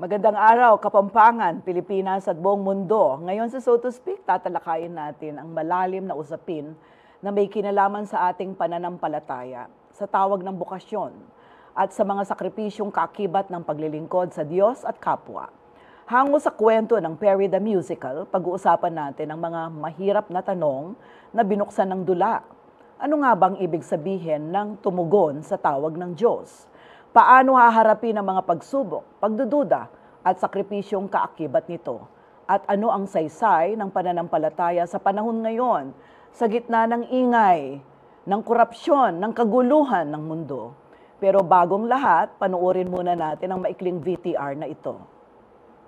Magandang araw, Kapampangan, Pilipinas at buong mundo. Ngayon sa So to Speak, tatalakayin natin ang malalim na usapin na may kinalaman sa ating pananampalataya, sa tawag ng bokasyon, at sa mga sakripisyong kaakibat ng paglilingkod sa Diyos at kapwa. Hango sa kwento ng Perry the Musical, pag-uusapan natin ang mga mahirap na tanong na binuksan ng dula. Ano nga bang ibig sabihin ng tumugon sa tawag ng Diyos? Paano haharapin ang mga pagsubok, pagdududa at sakripisyong kaakibat nito? At ano ang saysay ng pananampalataya sa panahon ngayon sa gitna ng ingay, ng korupsyon, ng kaguluhan ng mundo? Pero bagong lahat, panoorin muna natin ang maikling VTR na ito.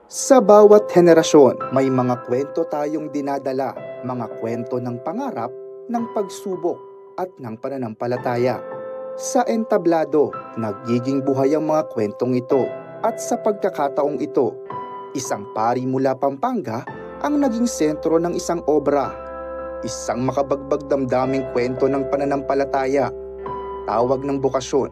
Sa bawat henerasyon, may mga kwento tayong dinadala, mga kwento ng pangarap, ng pagsubok at ng pananampalataya. Sa entablado, nagiging buhay ang mga kwentong ito at sa pagkakataong ito, isang pari mula Pampanga ang naging sentro ng isang obra. Isang makabagbag damdaming kwento ng pananampalataya, tawag ng bokasyon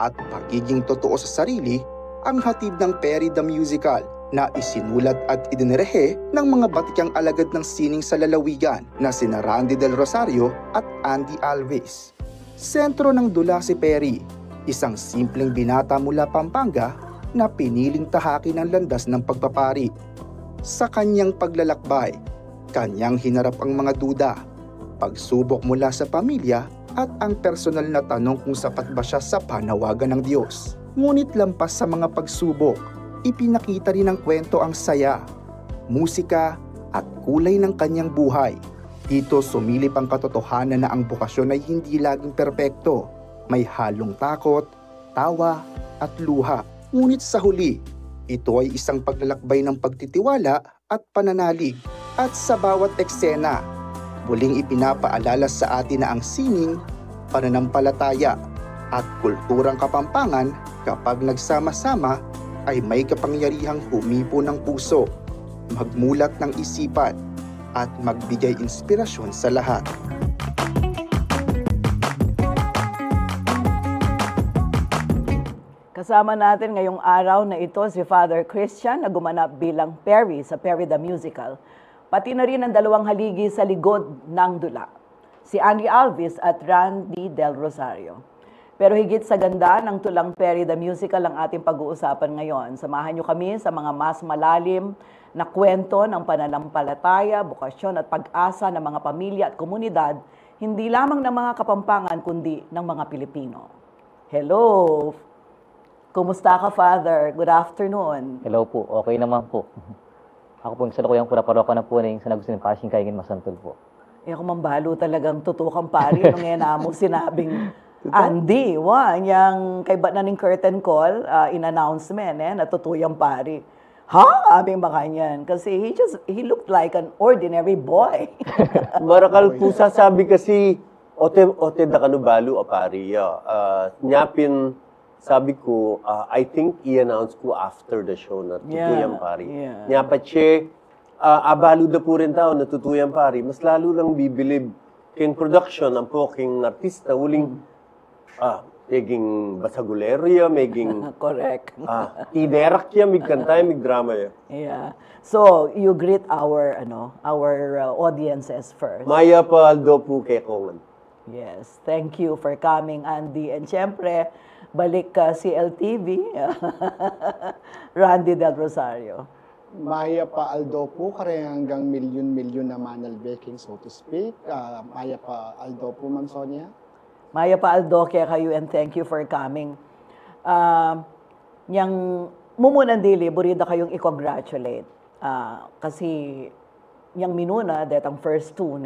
at pagiging totoo sa sarili ang hatid ng Perry the Musical na isinulat at idinirehe ng mga batikang alagad ng sining sa lalawigan na sina Randy Del Rosario at Andy Alves. Sentro ng dula si Perry, isang simpleng binata mula Pampanga na piniling tahakin ang landas ng pagpapari. Sa kanyang paglalakbay, kanyang hinarap ang mga duda, pagsubok mula sa pamilya at ang personal na tanong kung sapat ba siya sa panawagan ng Diyos. Ngunit lampas sa mga pagsubok, ipinakita rin ng kwento ang saya, musika at kulay ng kanyang buhay. Dito sumilip ang katotohanan na ang bokasyon ay hindi laging perpekto. May halong takot, tawa at luha. Ngunit sa huli, ito ay isang paglalakbay ng pagtitiwala at pananalig. At sa bawat eksena, muling ipinapaalala sa atin na ang sining, pananampalataya at kulturang Kapampangan kapag nagsama-sama ay may kapangyarihang humipo ng puso, magmulat ng isipan, at magbigay inspirasyon sa lahat. Kasama natin ngayong araw na ito si Father Christian na gumanap bilang Perry sa Perry the Musical, pati na rin ang dalawang haligi sa likod ng dula, si Andy Alves at Randy Del Rosario. Pero higit sa ganda ng tulang Perry the Musical ang ating pag-uusapan ngayon. Samahan niyo kami sa mga mas malalim na kwento ng pananampalataya, bokasyon at pag-asa ng mga pamilya at komunidad, hindi lamang ng mga Kapampangan kundi ng mga Pilipino. Hello! Kumusta ka, Father? Good afternoon. Hello po, okay naman po. Ako po yung salukuyang pura-paroka na po na yung sanagustin ng Pasing Kaingin Masantol po. Ako mambalo talagang tutukang pari nung ngayon mo sinabing Andy, yung kay ba na ng curtain call, in-announcement, natutuyang pari. Ha? Aming baka niyan. Kasi he looked like an ordinary boy. Marakal po sasabi kasi, ote da kanubalo apari. Nyapin, sabi ko, I think i-announce ko after the show na tutuyang pari. Yeah. Nyapat siya, abalo da po rin tao na tutuyang pari. Mas lalo lang bibilib king production ang po king artista. Huling, meging basagulerya, meging correct. Tiderak ya, mig kantay, mig drama ya. Yeah. So, you greet our audiences first. Maya pa aldo po kay Kongan. Yes. Thank you for coming, Andy. And syempre, balik ka CLTV, Randy Del Rosario. Maya pa Aldo po, kare hanggang milyon-milyon na manal baking, so to speak. Maya pa Aldo po, Ma'am Sonia. Maya pa Aldo, kaya kayo and thank you for coming. Yang mumunan dili, burida kayong i-congratulate. Kasi yang minuna, detang first two,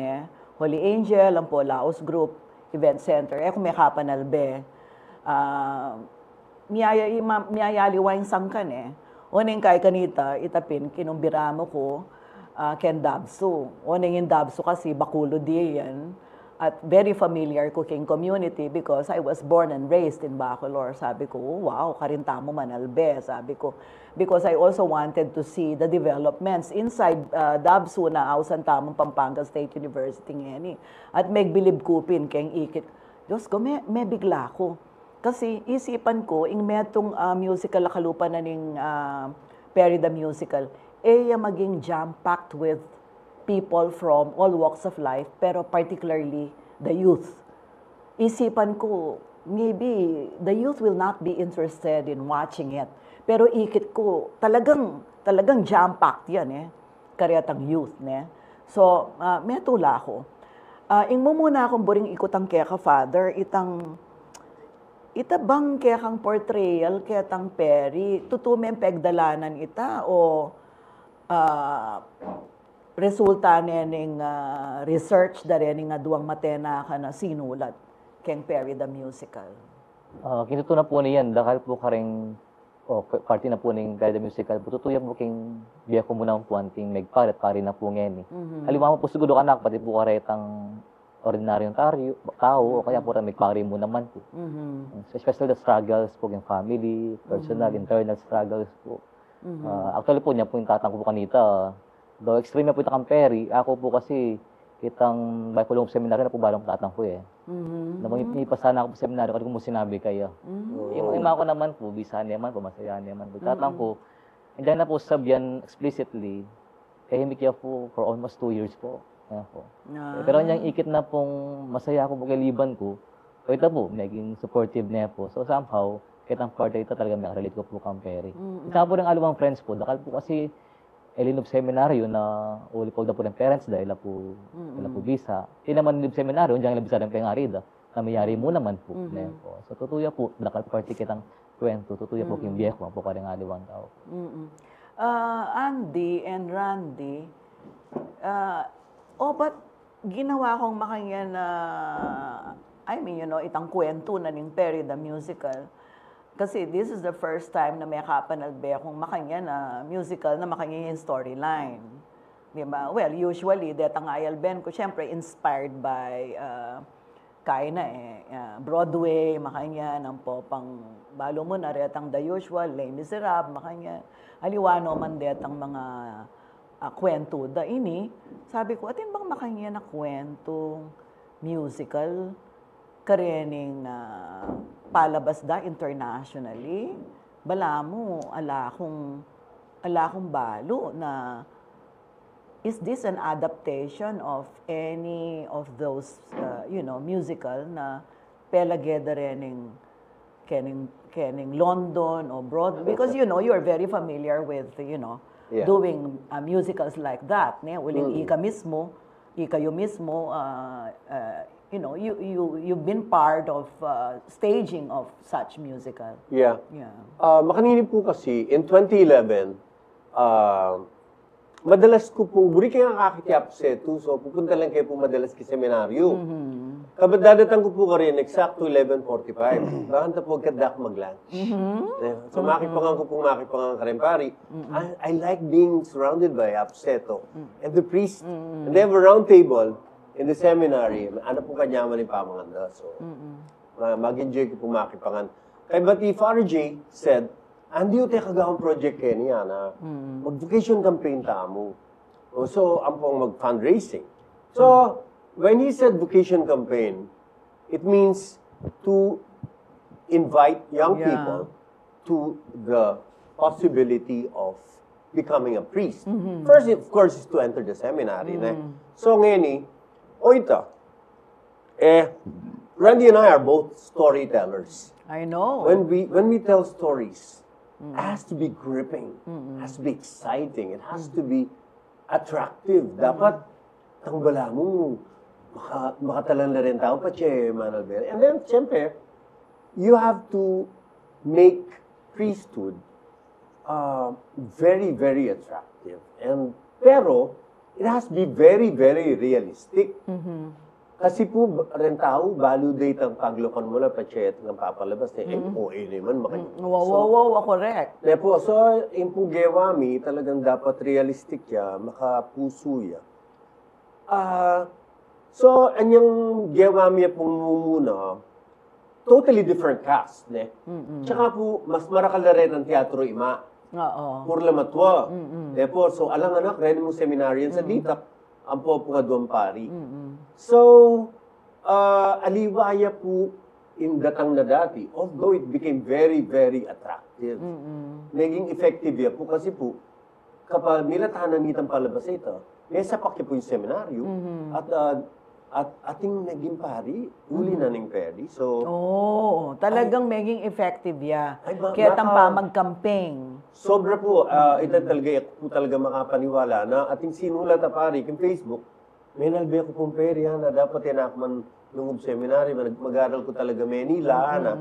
Holy Angel, ang po Laos Group Event Center. Kung may kapanalbe, miyayaliwa yung sangkan Uning kay kanita, itapin, kinumbira mo ko, ken Dabso. Uning yung Dabso kasi, Bakulo di yan. At very familiar cooking community because I was born and raised in Bacolor. Sabi ko, wow, karintamo manalbe, sabi ko. Because I also wanted to see the developments inside Dabso na ausan tamong Pampanga State University ngeni. At megbilib kupin keng ikit. Diyos ko, may bigla ko. Kasi isipan ko, ing metong musical kalupa na ning Perry the Musical, maging jam-packed with people from all walks of life, pero particularly the youth. Isipan ko, maybe the youth will not be interested in watching it. Pero ikit ko, talagang jam-packed yan karyatang youth So, may tula ko. Ingmo muna akong buring ikutang kaya father, ita bang kaya kang portrayal kaya tang Perry, tutumeng pegdalanan ita o resulta ning research da rin nga duwang matena ka na sinulat keng Perry the Musical. Kinutunan po niyan, dahil po karing party na po ng Perry the Musical, tutuyan po king biya ko muna po anting megparet, pari na po ngayon Halimbawa po siguro anak, pati po karetang ordinaryong tao, o kaya po megpari mo naman po. Especially the struggles po ng family, personal, internal struggles po. Actually po niya po yung tatang ko po kanita, though extreme na po ita kang Perry, ako po kasi kitang Bicolong seminary na po balang tatang ko Namang ipasana ako po seminary kasi kung mo sinabi kayo. Yung ima ko naman po, bisahan naman po, masayahan naman po. Tatang ko, hindi na po sabihan explicitly, tahimik niya po for almost 2 years po. Pero niyang ikit na pong masaya ako po kay liban ko, so ito po, naging supportive niya po. So somehow, kitang part ito talaga may relate ko po kang Perry. Isa po ng alawang friends po, dakal po kasi Elinov Seminaryo na uli po na po ng parents dahil po bisa. Di naman Elinov Seminaryo, diyan labisa ng pengarida, na mayari mo naman po. So tutuya po, dakal party kitang kwento, tutuya po yung biyeko, po ka rin alawang tao. Andy and Randy, ba't ginawa kong makanya na, itang kwento na ning Perry the Musical. Kasi this is the first time na may kapanagbe akong makanya na musical na makanya yung storyline. Di ba? Well, usually, detang ayal ben ko, syempre inspired by Broadway, makanya, ng popang balo mo na, retang The Usual, Les Miserables, makanya, aliwano man detang mga kwento da ini. Sabi ko, atin bang makanya na kwento, musical, karening palabas da internationally, bala mo, ala akong balo na is this an adaptation of any of those, musical na pelageda rening kening London or Broadway? Because, you are very familiar with, doing musicals like that. Uling ikayo mismo, you've been part of staging of such musical. Yeah. Makanini po kasi, in 2011, madalas ko pong, buri kayo ang kakitiap setu, so pupunta lang kayo po madalas ki seminaryo. Kabadadatang ko po ka rin, eksakto 11:45. Bakanta po kadak mag-lunch. So makipangan ko pong makipangan ka rin, pari. I like being surrounded by apseto. And the priest, and they have a round table, in the seminary, ano po kanya man yung pamanganda. So, mag-enjoy ko po makipangan. Kaya Bati Father J said, Andi yung kagawang project kayo niya na mag-vocation campaign tamo. So, ang pong mag-fundraising. So, when he said vocation campaign, it means to invite young people to the possibility of becoming a priest. First, of course, is to enter the seminary. So, ngayon Randy and I are both storytellers. I know. When we tell stories, it has to be gripping, it has to be exciting, it has to be attractive. Dapat tangbala mo, makatalan na rin tao pa Manalber. And then, siyempre, you have to make priesthood very, very attractive. Pero, it has to be very, very realistic. Kasi po, rin tao, validate ang paglokan mo na pachet ng papalabas. OA naman. Correct. So, yung po gewami, talagang dapat realistic ya, makapuso ya. So, anyang gewami pong muna, totally different cast. Tsaka po, mas marakal na rin ang teatro ima. Purla matwa. So, alang anak, rin mong seminaryan sa ditak, ang po nga doon pari. So, aliwaya po in datang na dati, although it became very, very attractive. effective. Maging effective yan po kasi po, kapag milatahanan nitang palabas ito, may sapak po yung seminaryo at ating naging pari, uli na ng peri. So, talagang maging effective ya. Ay, Kaya tampa mag-campaign. sobra po, ito talaga, ako po talaga makapaniwala na ating sinulat na pari, yung Facebook, may nalbi ako pong peri na dapat yan ako man nung seminary, mag-aral ko talaga Manila, na.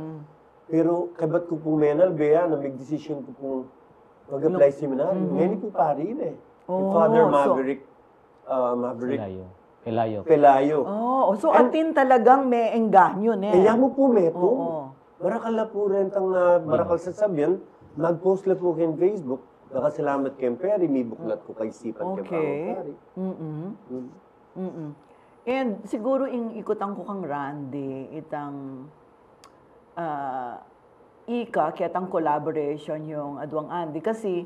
Pero kabat ko pong may nalbi na may decision ko pong mag-apply seminary. Many po pari na eh. Yung Father Maverick, Pelayo. So atin talagang may engganyo ne. Kaya mo po meto. Marakal na po rin marakal sa sabyan, nag-post na po kayo Facebook, nakasalamat kay Perry, may buklat ko kay Sipan kay Perry. And siguro ikutan ko kang Randy, itang ika, kitang collaboration yung Adwang Andy. Kasi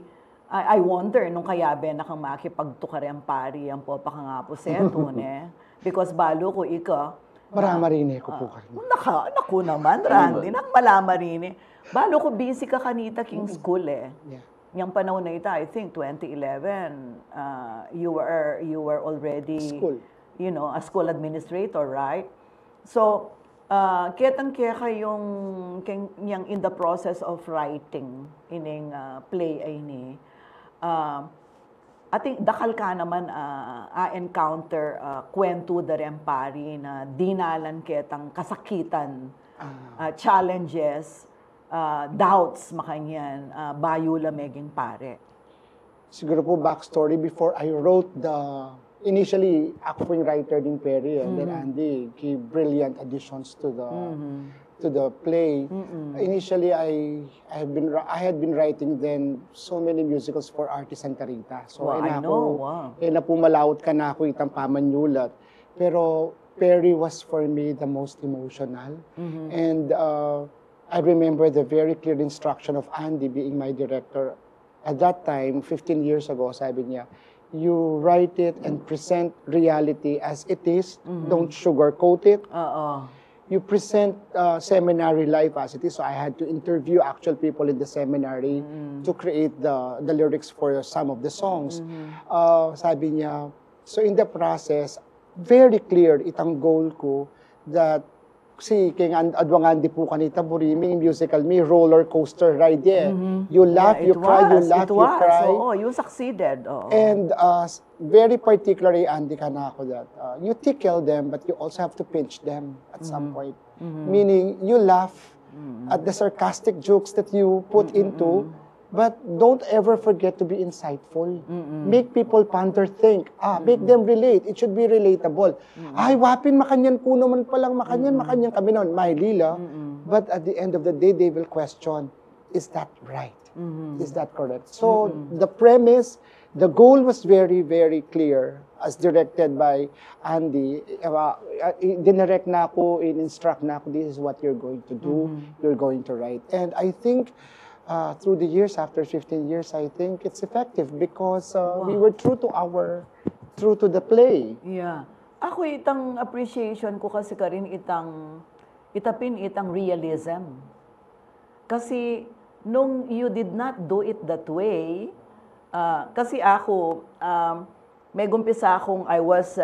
I wonder nung kayabe na kang makipagtukari ang pari, ang po pa nga po seto, ne? Because balo ko ika. Maramarini ko po kayo. Naku naman, Randy, nang malamarini. Balo ko busy ka kanita king school eh. Yeah. Yung panahon na ito, I think 2011, you were already, School. you know, a school administrator, right? So, kitang-kaya yung in the process of writing, ining play ay ni, ating dakal ka naman encounter kwento da rin pari na dinalan kitang kasakitan, challenges, doubts makanyan, bayo lameging pare. Siguro po backstory, before I wrote initially, ako po yung writer din Perry, and then Andy gave brilliant additions to the play. Initially, I had been writing then so many musicals for Artis Santa Rita. So, I know. Wow. Na pumalawot ka na ako itang pamanyulat. Pero Perry was for me the most emotional. And I remember the very clear instruction of Andy being my director. At that time, 15 years ago, sabi niya, you write it and present reality as it is. Don't sugarcoat it. You present seminary life as it is. So I had to interview actual people in the seminary to create the lyrics for some of the songs. Sabi niya, so in the process, very clear itang goal ko that si King Adwang Andy po kanita buriming musical me roller coaster ride you laugh, you cry, you laugh, you cry. You succeeded. And very particularly Andy kanako that you tickle them but you also have to pinch them at some point. Meaning you laugh at the sarcastic jokes that you put into, but don't ever forget to be insightful. Make people ponder, think. Make them relate. It should be relatable. Ay, wapin, makanyan po naman palang makanyan kami noon. Maylila. But at the end of the day, they will question, is that right? Is that correct? So, the premise, the goal was very, very clear as directed by Andy. Dinirect na ako, in-instruct na ako, this is what you're going to do, you're going to write. And I think, through the years, after 15 years, I think it's effective because we were true to the play. Yeah. Ako itang appreciation ko kasi karin itapin realism. Kasi nung you did not do it that way, kasi ako, may gumpisa akong, I was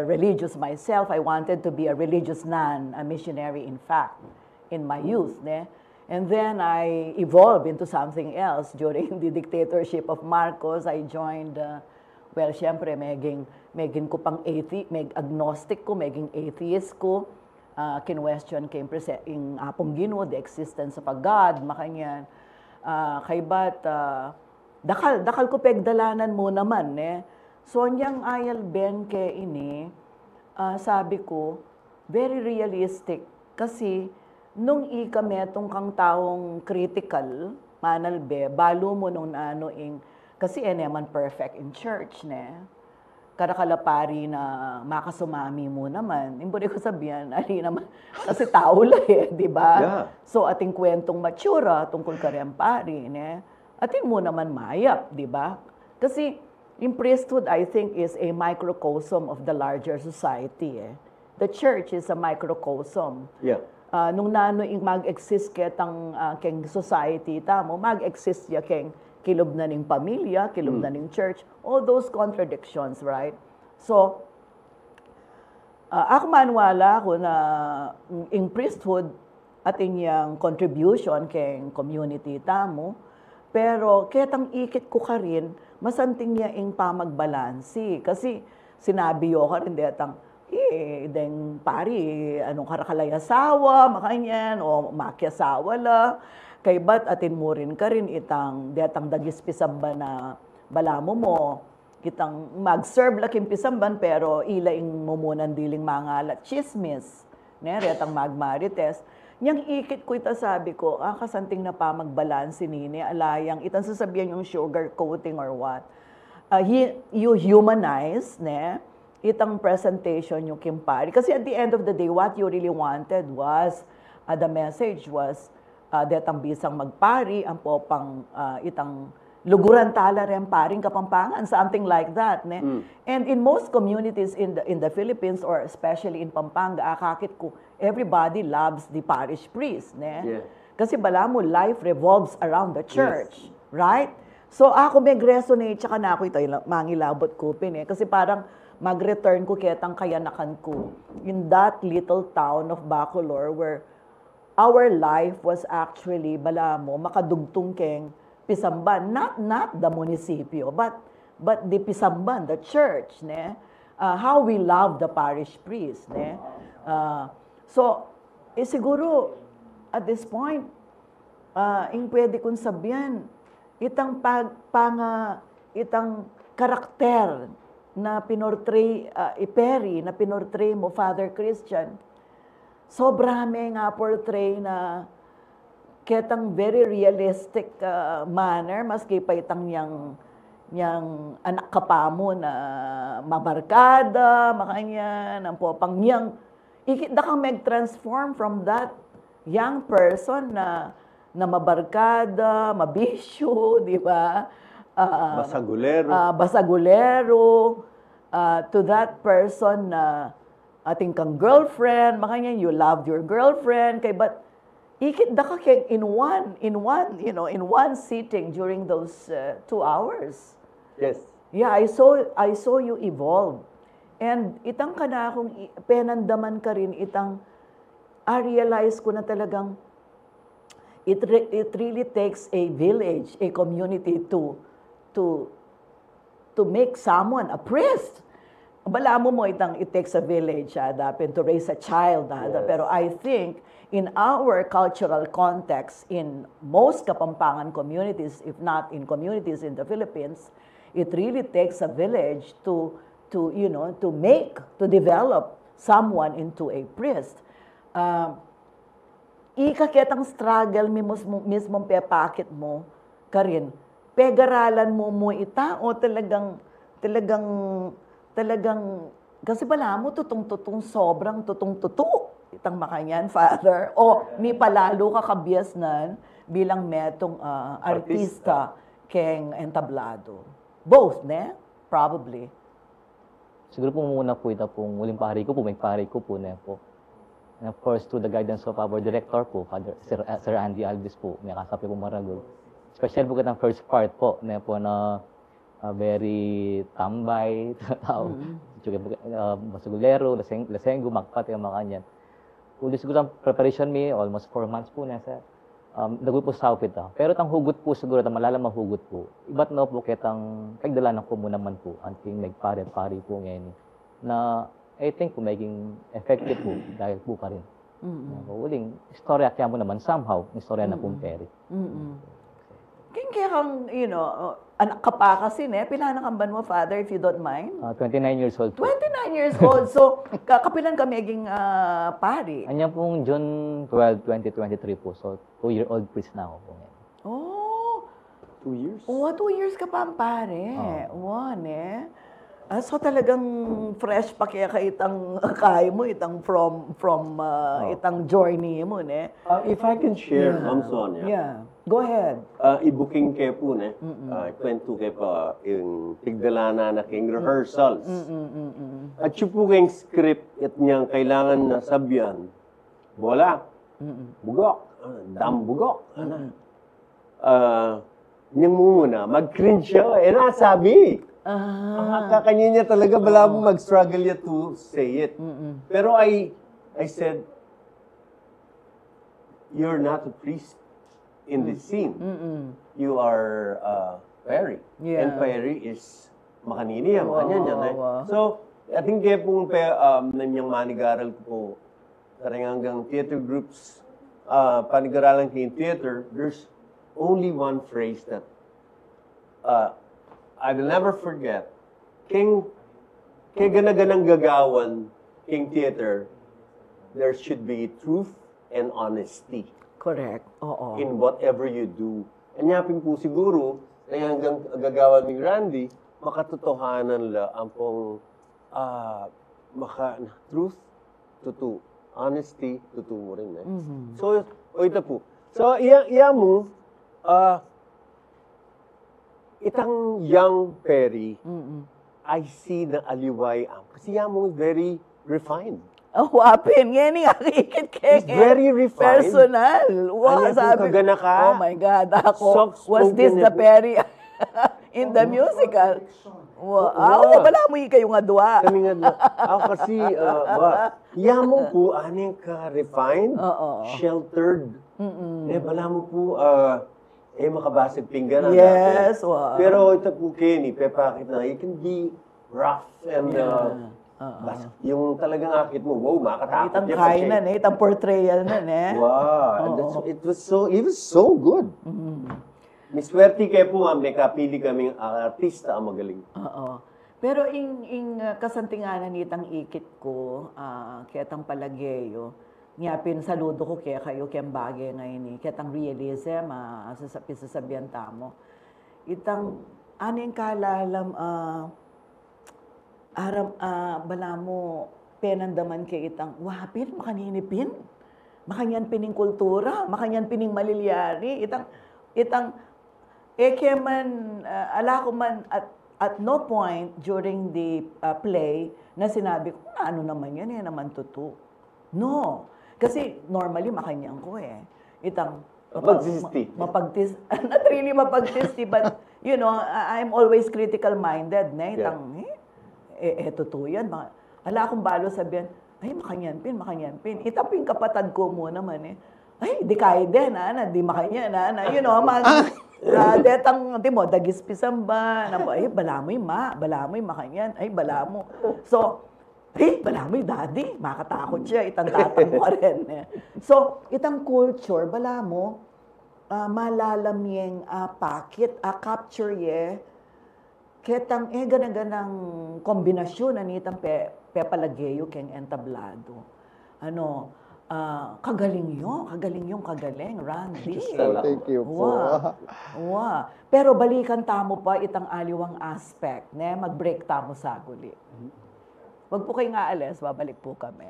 religious myself. I wanted to be a religious nun, a missionary in fact, in my youth. Ne? And then I evolved into something else. During the dictatorship of Marcos, I joined, syempre, meging ko pang agnostic ko, meging atheist ko. Kinwestiyon kay yung apong Ginoo, the existence of a God, makanyan. Kay ba't, dakal ko pegdalanan mo naman, eh. So, niyang ayal ben ke ini, sabi ko, very realistic. Kasi, nung ikametong kang taong critical, manalbe, balo mo nung kasi naman perfect in church, ne? Karakalapari na makasumami mo naman. Hindi ko sabihan, naman, kasi tao lang di ba? Yeah. So, ating kwentong matsura tungkol karempari, ne? Atin mo naman mayap, di ba? Kasi, yung priesthood, I think, is a microcosm of the larger society, eh. The church is a microcosm. Yeah. nung nano ing mag-exist ketang keng society tamo, mag-exist ya keng kilob na ning pamilya, kilob na ning church, all those contradictions, right? So, ako manwala ko na in priesthood at inyang contribution keng community tamo, pero ketang ikit ko ka rin, masanting niya ing pamagbalansi. Kasi sinabi yo ka rin detang, deng pari, anong karakalayasawa, makanyan, o makyasawa la, kay ba't atin mo rin ka rin itang detang dagis pisamba na balamo mo, kitang mag-serve laking pisamban, pero ilaing mumunan diling mga chismis, ne, retang magmarites. Yang ikit ko ita sabi ko, kasanting na pa magbalansi nini, alayang itang sasabihan yung sugar coating or what. You humanize, ne, itang presentation yung kimpari. Kasi at the end of the day, what you really wanted was, the message was, detang bisang magpari, ang popang itang luguran tala rin paring Kapampangan, something like that. Ne? And in most communities in the Philippines, or especially in Pampanga, akakit ko, everybody loves the parish priest. Ne? Yeah. Kasi bala mo, life revolves around the church. Yes. Right? So ako mag-resonate, tsaka na ako ito, mangilabot ko pin kasi parang mag-return ko ketang kayanakan ko in that little town of Bacolor where our life was actually, bala mo, makadugtong keng Pisamban, not the munisipyo, but the Pisamban, the church, ne? How we love the parish priest, ne? So, siguro, at this point, yung pwede kong sabihan, itang itang karakter na pinortray, iperi, na pinortray mo, Father Christian, sobra may nga portray na ketang very realistic manner, maski pa itang yang anak kapamo na mabarkada, makanya, ng popang yang, ikita kang mag-transform from that young person na mabarkada, mabisyo, di ba? Basagulero, to that person na ating kang girlfriend, makanya you loved your girlfriend, kay but ikit da ka in one sitting during those 2 hours. Yes. Yeah, I saw you evolve. And itang kana akong penandaman ka rin, itang realize ko na talagang it really takes a village, a community to make someone a priest. Bala mo itang it takes a village dapat to raise a child. Yes. Pero I think in our cultural context, in most Kapampangan communities, if not in communities in the Philippines, it really takes a village to develop someone into a priest. Ikaketang struggle mismong pepakit mo, Karin, pegaralan mo ita o talagang, kasi pala mo tutong-tutong, sobrang tutong-tuto. Itang makanyan, Father, o mi palalo ka kabiasnan bilang metong artista keng entablado. Both, ne? Probably. Siguro po muna po ito pong muling pari ko po, may pari ko po na po. And of course, through the guidance of our director po, Father Sir Andy Alvis po, may kasapi po Maragol. Especially po kitang first part po, na po na very tambay, tao, basagulero, lasenggo, magpati ang mga kanyan. Kung siguro ang preparation me, almost 4 months po na sir. Dagoy po sa upit pero tang hugot po siguro, malalamang hugot po. Iba't no po kitang kagdalanan ko muna man po, anting nagpari-pari po ngayon. Na I think po maging effective po dahil po ka rin. Uling, istorya kaya mo naman somehow, istorya na pong peri. Kaya kang, anak ka pa kasi, pinanakamban mo, Father, if you don't mind? 29 years old po. 29 years old. So, kapilan ka maging pari? Anya pong June 12, 2023 po. So, 2-year-old priest na ako po ngayon. Oh! 2 years? Oo, 2 years ka pa ang pare. So talagang fresh pa kaya ka itang kaya mo, itang from itang journey mo, ne? If I can share, Ma'am Sonia. Yeah. Go ahead. I-booking kayo po, ne? Kwento kayo pa yung tigdalana na king rehearsals. At yung po kayong script at niyang kailangan na sabyan, wala. Bugok. Dambugok. Niyang muna, mag-cringe siya. Nasabi. Kakanya niya talaga, bala mo mag-struggle niya to say it. Pero I said, you're not a priest in this scene. You are Perry. Yeah. And Perry is makaniniya, makanya. So, I think kaya pong nanyang manigaral ko po, karang hanggang theater groups, panigaralan kayo in theater, there's only one phrase that I will never forget. Kaya ganaganang gagawan king theater, there should be truth and honesty. Correct. Oo. In whatever you do. Anyapin po siguro, kaya hanggang gagawan ni Randy, makatotohanan la ang pong truth, tutu. Honesty, tutu mo rin. So, ito po. So, iya mo, itang young Perry, I see the aliway. Kasi iya mo very refined. Wapin, ngayon nga kikit It's very refined. Personal. Wow, Ano sabi. kung kagana ka? Oh my God, ako. Soft-spoken Was this the na- Perry in the musical? Wow, wala mo kayo nga dua. Kami nga, kasi, iya mo po, aning ka refined, sheltered. Bala mo po, makabasag pinggan. Yes, wow. Pero ito po, Kenny, pepakit na, it can be rough and yung talagang akit mo, wow, makatakot. Itang kainan itang portrayal na Wow, it was so good. May swerte kayo po, may kapili kaming artista ang magaling. Oo. Pero kasantinganan nitang ikit ko, kitang palagyeyo, ngapin saludo ko kaya kayo kayang bagay ngayon kitang realism, sasabihan tamo. Itang, aning kalalam, bala mo, penandaman kay itang, wapin, makaninipin, makanyan pining kultura, makanyan pining malilyari, itang, kaya man, ala ko man, at no point during the play, na sinabi ko, ano naman yan, naman totoo. No. Kasi normally, makanyang ko Itang, Mapagtisti. Not really mapagtisti, but, you know, I'm always critical-minded, Itang, totoo yan. Ala akong balo sabihan, ay, makanyan pin. Itaping kapatad ko mo naman ay, di kaya din, di makanyan, you know, detang, di mo, dagis pisamba, ay, balamoy makanyan, ay, balamo. So, ay, balamoy daddy, makatakot siya, itang tatang mo rin. So, itang culture, balamo, malalamyeng pakit, capture ketang ganang kombinasyon nitang pepalagyeyo keng entablado. Kagaling yung Randy. Thank you po. Wow. Pero balikan tamo pa itang aliwang aspect, mag-break tamo sa guli. Wag po kayong aalis, babalik po kami.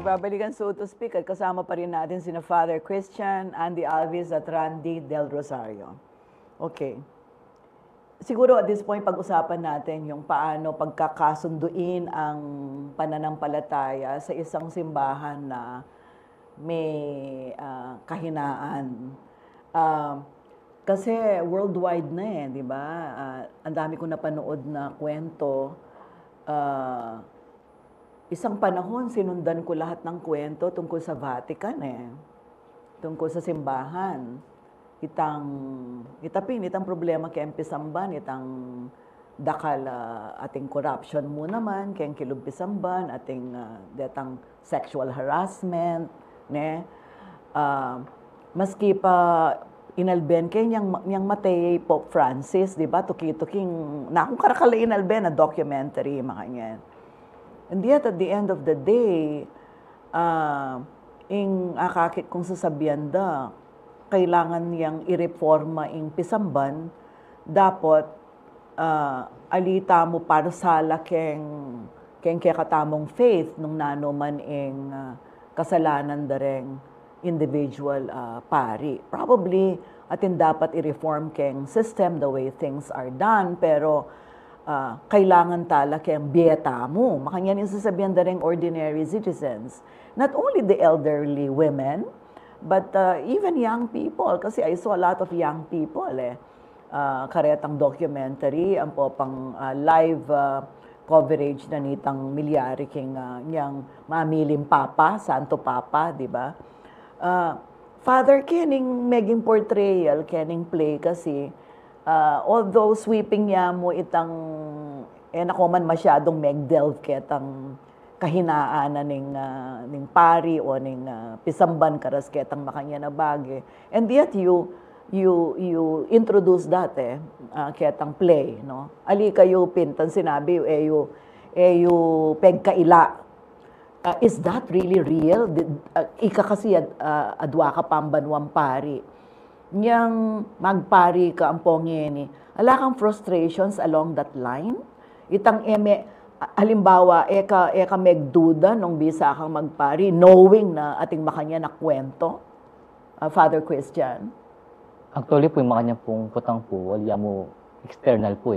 nagbabalikan so to speak at kasama pa rin natin sina Father Christian, Andy Alves at Randy Del Rosario. Okay. Siguro at this point, pag-usapan natin yung paano pagkakasunduin ang pananampalataya sa isang simbahan na may kahinaan. Kasi worldwide na di ba? Ang dami ko napanood na kwento. Isang panahon, sinundan ko lahat ng kwento tungkol sa Vatican tungkol sa simbahan. Itang problema kay Pisamban, itang dakal ating corruption mo naman, kay Kilub Pisamban, ating detang sexual harassment, maski pa inalben kay niyang matay Pope Francis, di ba? Tuki-tuking, na akong karakala inalben na documentary, mga yan. And yet, at the end of the day, akakit kong sasabihan kailangan niyang ireforma ing Pisamban, dapat alita mo para sala keng katamong faith nung nanoman ing kasalanan dareng individual pari. Probably, atin dapat i-reform keng system the way things are done, pero kailangan tala kayang biyeta mo. Makanya yung sasabihan dareng ordinary citizens. Not only the elderly women, but even young people. Kasi I saw a lot of young people karetang documentary, ang po pang live coverage na nitang milyari king niyang mamilim Papa, Santo Papa, di ba? Father, kening maging portrayal, kening play kasi, although sweeping niya mo itang, nakoman masyadong megdelve ketang kahinaan na ning pari o ning Pisamban karas ketang makanya na bagay. And yet you introduce that ketang play, no? Ali kayo pintan sinabi eyo pegkaila. Is that really real? Ika kasi adwa ka pambanwang pari. Niyang magpari ka ang pongeni. Ala kang frustrations along that line? Itang halimbawa, eka megduda nung bisa kang magpari, knowing na ating makanya na kwento, Father Christian? Actually po, yung makanya pong putang po, wala mo external po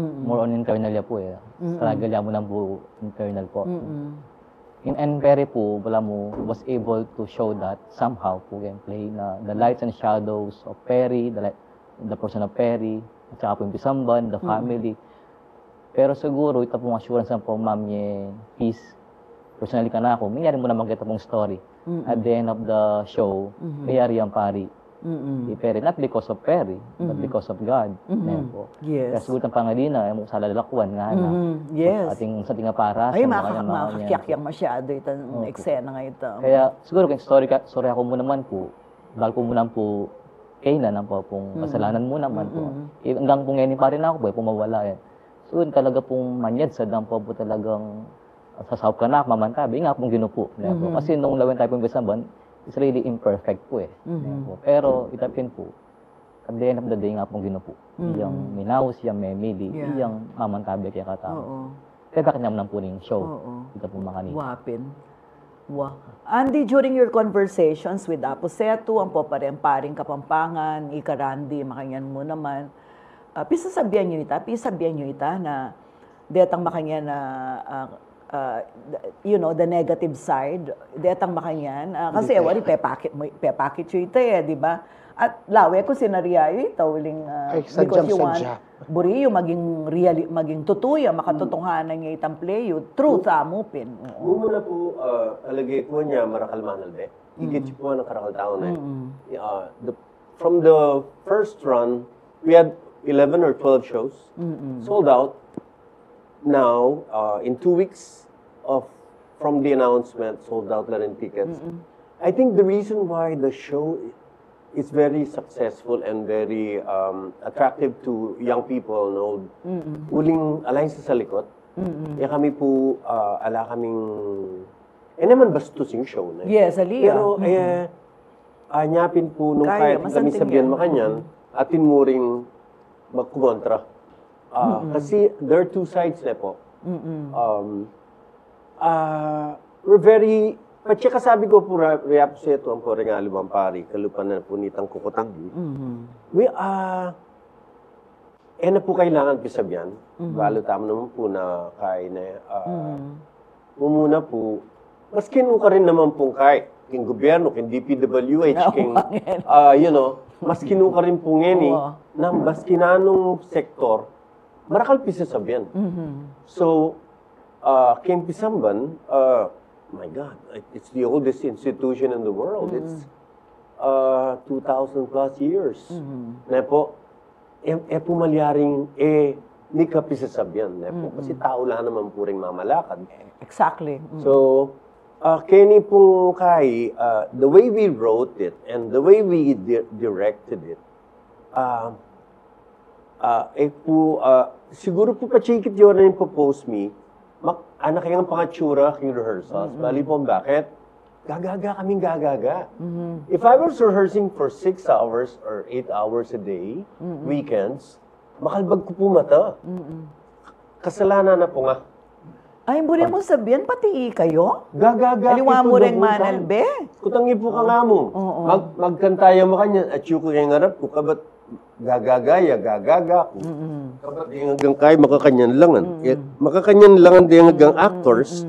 More on internal po Talaga mo lang po internal po. In Enpere po, wala mo was able to show that somehow po gameplay na the lights and shadows of Perry, the person of Perry, at saka po yung Pisamban, the family. Pero siguro, ito pong assurance ng po, ma'am, peace. Personally ka na ako, mayroon mo naman kita pong story. At the end of the show, mayari ang pari. Perry, not because of Perry, but because of God. Po. Yes. Kaya siguro ng pangalina, sa lalakwan nga na. Yes. Sa tinga para. Ay, makakakyak masyado itong eksena nga ito. Kaya siguro kung story ako mo naman po, dahil ko muna po kainan po pong kasalanan mo naman po. Hanggang kung ngayon pa rin ako po, pumawala So, talaga pong manyad sa dampo po talagang sasawap ka na, mamantabi, nga pong ginupo. Kasi nung lawin tayo pong Pisamban, it's really imperfect po Pero itapin po, at the end of the day nga pong ginupo. Yung minaus, yung memili, yung mamantabi kaya katao. Kaya bakit naman po yung show? Ito po makanina. Wapin. Wow. Andy, during your conversations with Aposeto, ang po paring Kapampangan, Ika Randy, makanyan mo naman, pisasabihan nyo ita na detang makanya na the negative side, detang makanyan. Kasi wali pepakit yun ita di ba? At lawe ko sinaryayo ita uling because you want buriyo maging tutuya, makatotohanan niya itang playo, truth amupin. Muna po, alagay po niya marakalman albe. Higit po ng karakal taon from the first run, we had 11 or 12 shows, sold out. Now, in 2 weeks from the announcement, sold out na rin tickets. I think the reason why the show is very successful and very attractive to young people, uling alliance sa likod. Kami po, kaming, naman bastos yung show na. Yes, Aliyah. Pero, anyapin po nung kahit kami sabihan makanyan, atin mo ring magkumontra. Kasi there are two sides na po. We're very Patsika sabi ko po, reapo sa ito, ang po regalo ang pari, kalupan na punitang kukutangi. We na po kailangan pisabyan. Balo tama naman po na kaya na umuna po, mas kinuka rin naman pong kay king gobyerno, king DPWH, king, mas kinuka rin po ngeni na mas kinanong sektor, marakal pisasabyan. So, king pisamban, my God, it's the oldest institution in the world. It's 2,000 plus years. Na po, pumalyaring, ni ka pisasabyan. Na po, kasi tao lang naman po rin mamalakad. Exactly. So, Kenny pong kay, the way we wrote it and the way we directed it, siguro po pachikit yun na yung propose me, anak kayang pangatsura king rehearsals. Bali po, bakit? Gagaga kaming gagaga. If I was rehearsing for 6 hours or 8 hours a day, weekends, makalbag ko po mata. Kasalanan na po nga. Ay, buri mo sabihin, pati kayo? Gagaga. Aliwa mo rin manalbe? Kutangi po ka nga mo. Magkantaya mo kanya, at yung kaya ngarap ko, kabat gagagaya, gagaga ko. Kabat di hanggang kaya makakanyan langan. Makakanyan langan di hanggang actors.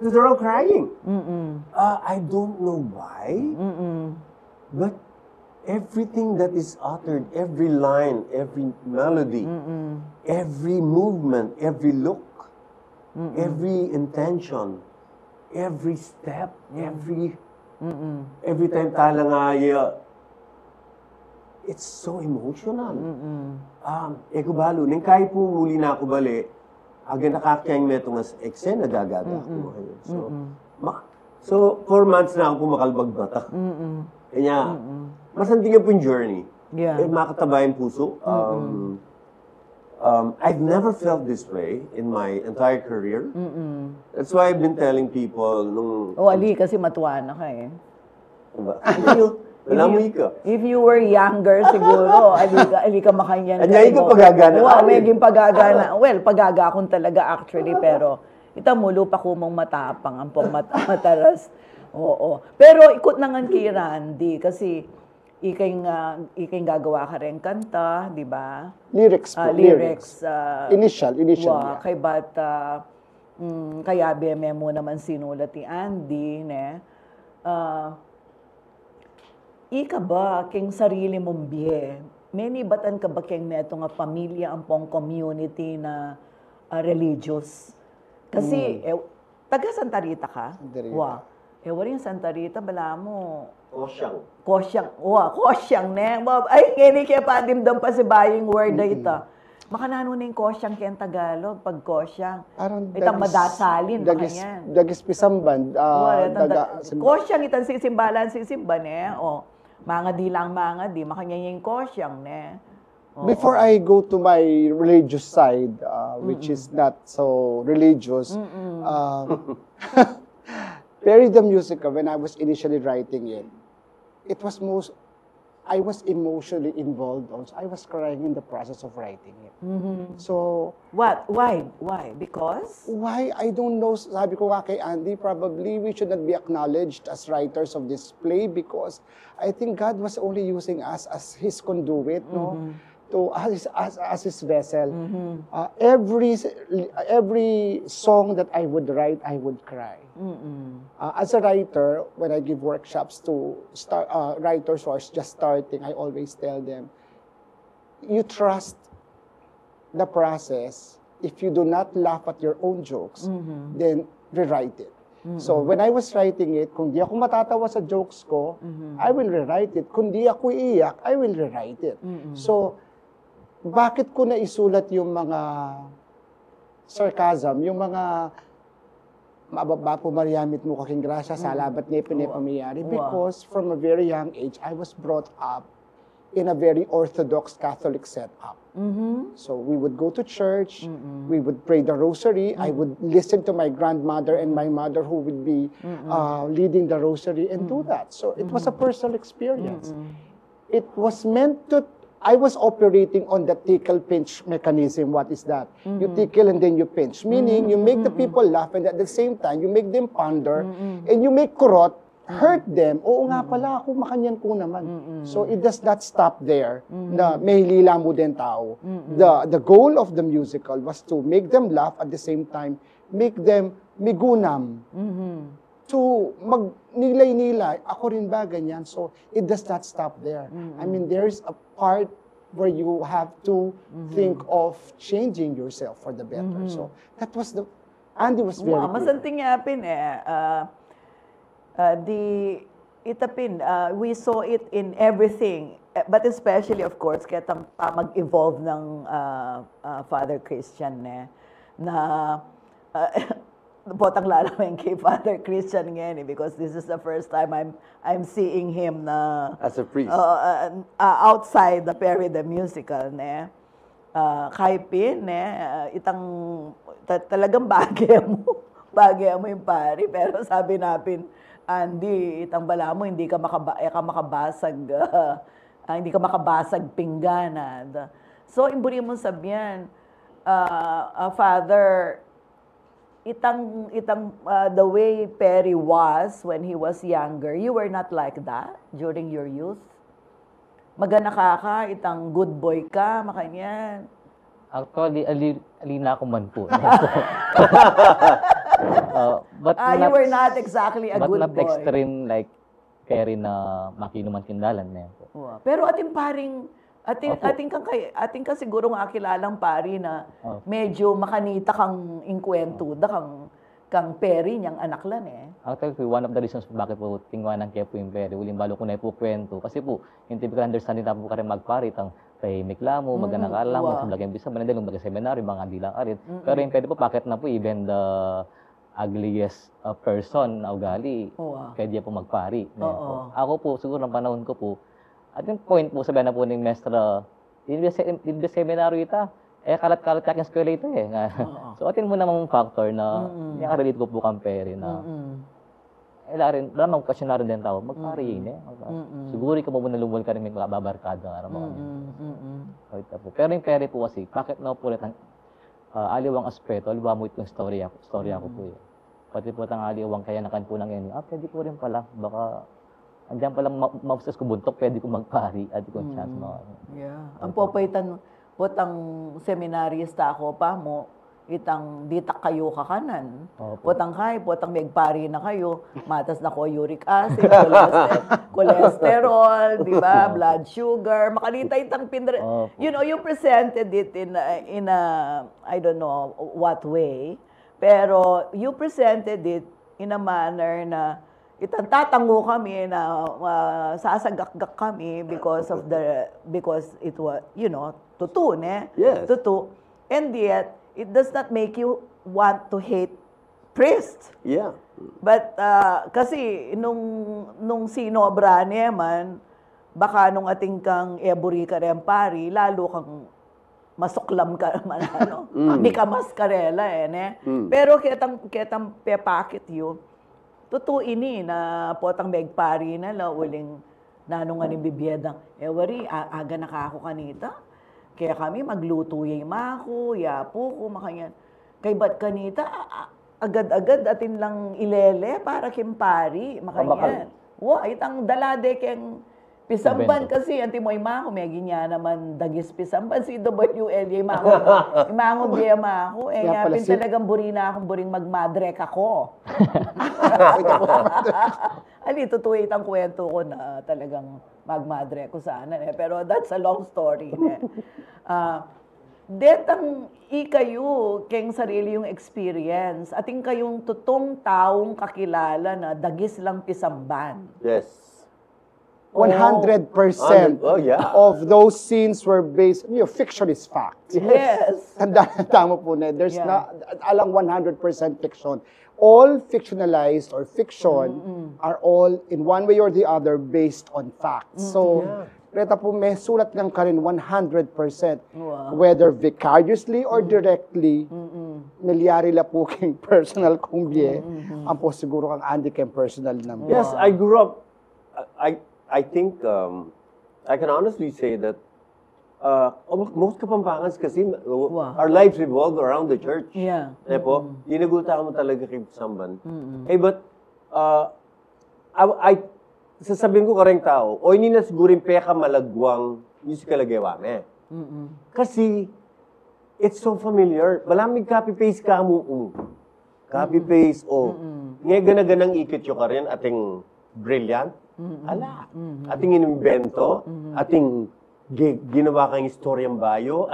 They're all crying. I don't know why, but everything that is uttered, every line, every melody, every movement, every look, every intention, every step, every time talangaya, it's so emotional. Balo, nang kahit po muli na ako bali, aga nakakyang meto nga sa eksena, gagaga ako. So, 4 months na ako makalbag bata. Kanya, masanting po yung journey. Makataba yung puso. I've never felt this way in my entire career. That's why I've been telling people nung... Ali, kasi matuwa na ka eh. If you were younger, siguro, ali ka makanyan. Anyayin ka pagagana. Maging pagagana. Well, pagagakon talaga actually, pero ita mo, lupa ko mong matapang, ang pong mataras. Oo. Pero ikot na nga kay Randy, kasi ikay gagawa ka rin kanta, di ba? Lyrics po. Lyrics. Initial. Yeah. Kay bata, kaya BME mo naman sinulat ni Andy, ne? Ika ba, king sarili mong biye? Many batan ka ba king neto nga pamilya, ang pong community na religious? Kasi, taga Santa Rita ka? Santa Rita. Wow. Wala yung Santa Rita, bala mo. Kosyang, ne? Ay, hindi kaya padimdam pa si buying word na ito. Makanano na yung kosyang kaya Tagalog, pag kosyang. Itang madasalin, makanyan. Dagis pisamban. Kosyang itang sisimbalan, sisimban, mga di lang mga di, makanyan yung kosyang, ne? Before I go to my religious side, which is not so religious, Perry the Musical, when I was initially writing it, I was emotionally involved also. I was crying in the process of writing it. So... What? Why? Because? Why? I don't know. Sabi ko nga kay Andy, probably we should not be acknowledged as writers of this play because I think God was only using us as His conduit, no? As His vessel. Every song that I would write, I would cry. As a writer, when I give workshops to writers who are just starting, I always tell them, you trust the process. If you do not laugh at your own jokes, then rewrite it. So when I was writing it, kung di ako matatawa sa jokes ko, I will rewrite it. Kung di ako iiyak, I will rewrite it. So, bakit ko na isulat yung mga sarcasm, yung mga mababa po mariyamit mo kaking grasya, salamat niya pinipamiyari? Because from a very young age, I was brought up in a very Orthodox Catholic setup. So we would go to church, we would pray the rosary, I would listen to my grandmother and my mother who would be leading the rosary and do that. So it was a personal experience. It was meant to I was operating on the tickle-pinch mechanism. What is that? You tickle and then you pinch. Meaning, you make the people laugh and at the same time, you make them ponder and you make kurot, hurt them. Oo nga pala, ako makanyan ko naman. So, it does not stop there na may hilila mo din tao. The goal of the musical was to make them laugh at the same time, make them migunam. To magnilay-nilay, ako rin ba ganyan? So, it does not stop there. I mean, there's a part where you have to think of changing yourself for the better. So, that was Andy was very clear. Masanting yapin itapin, we saw it in everything, but especially, of course, kaya mag-evolve ng Father Christian na potang lalaman kay Father Christian ngayon because this is the first time I'm seeing him na as a priest outside the Perry the Musical kay Pin itang talagang bagay mo yung pari pero sabi natin Andy itang bala mo hindi ka makabasag hindi ka makabasag pinggan so imburi mo sabihan Father itang the way Perry was when he was younger, you were not like that during your youth? Magana ka, itang good boy ka, makanyan. Actually, alina ko man po. But you were not exactly a good boy. But not extreme like Perry na makinuman kindalan na po. Pero ating paring ating ka siguro nga kilalang pari na medyo makanita kang inkwento kang Perry niyang anak lan Actually, one of the reasons bakit po tingwanan kaya po yung Perry, uling balo ko na po kwento. Kasi po, yung typical understanding na po ka rin magpari, tang tahimik lamo, maganakala mo, sa blagyan bisa, manandal yung mag-seminary, mga dila ka rin. Pero yung Perry po, bakit na po, even the ugliest person na ugali, pwede po magpari. Ako po, siguro ng panahon ko po, at yung point po, sabihan na po ng mestra, in the seminary ita, kalat-kalat yakin eskwela ito So, atin mo namang factor na, relate ko po kang Perry na, wala mang okasyon na rin din tao, magpari yun Siguro ka mo muna lumul ka rin may babarkada nga naman. Pero yung Perry po kasi, bakit na po ulit ang aliwang aspeto, aliwa mo itong storya ko po Pati po itang aliwang kaya nakan po ng yan, pwede po rin pala, baka, andiyan palang mabusas ko buntok, pwede ko magpari at kung chance mo. Ang popaitan potang seminarista ako pa mo, itang dita kayo kakanan. Potang magpari na kayo, matas na ko uric acid, cholesterol, di ba, blood sugar, makalita itang you know, you presented it in a I don't know what way, pero you presented it in a manner na tatango kami na sasagak-gak kami because it was, you know, tutu, Yes. Tutu. And yet, it does not make you want to hate priests. Yeah. But, kasi, nung sinobra niya man, baka nung ating kang eburi ka rin pari, lalo kang masuklam ka naman, Hindi ka maskarela, Pero, ketang pepakit yun, totoo ini na potang megpari na uling nanong nga ni bibiyedang, wari, aga na ka ako kanita. Kaya kami magluto yung mako, yapo ko, makanyan. Kay ba't kanita, agad-agad atin lang ilele para kimpari, makanyan. Itang dalade keng pisamban kasi, anti mo imako, may ginya naman dagis pisamban, si WL, imako biya mako, yapin talagang akong buring magmadrek ako. Ali, totoo itang kwento ko na talagang magmadre ko sana. Pero that's a long story. Detang ikayo keng sarili yung experience. Ating kayong tutong taong kakilala na dagis lang pisamban. Yes. 100% of those scenes were based, fiction is fact. Yes. Tama po na. There's not, alang 100% fiction. All fictionalized or fiction are all, in one way or the other, based on facts. So, Reta po, may sulat ng karin 100%. Whether vicariously or directly, milyari la po king personal kong biye, ang po siguro kang Andy king personal naman. Yes, I grew up, I think, I can honestly say that most Kapampangas kasi, our lives revolve around the church. Yeah. Po, ginagulta mo talaga kay Samban. But, sasabihin ko kareng tao, o hindi na siguro yung peka malagwang musical agewame. Kasi, it's so familiar. Malamig copy-paste ka mo. Copy-paste, Nga ganaganang ikit yung ka rin, ating brilliant. Ala. Ating inimbento. Ating ginawa kang istoryang bayo.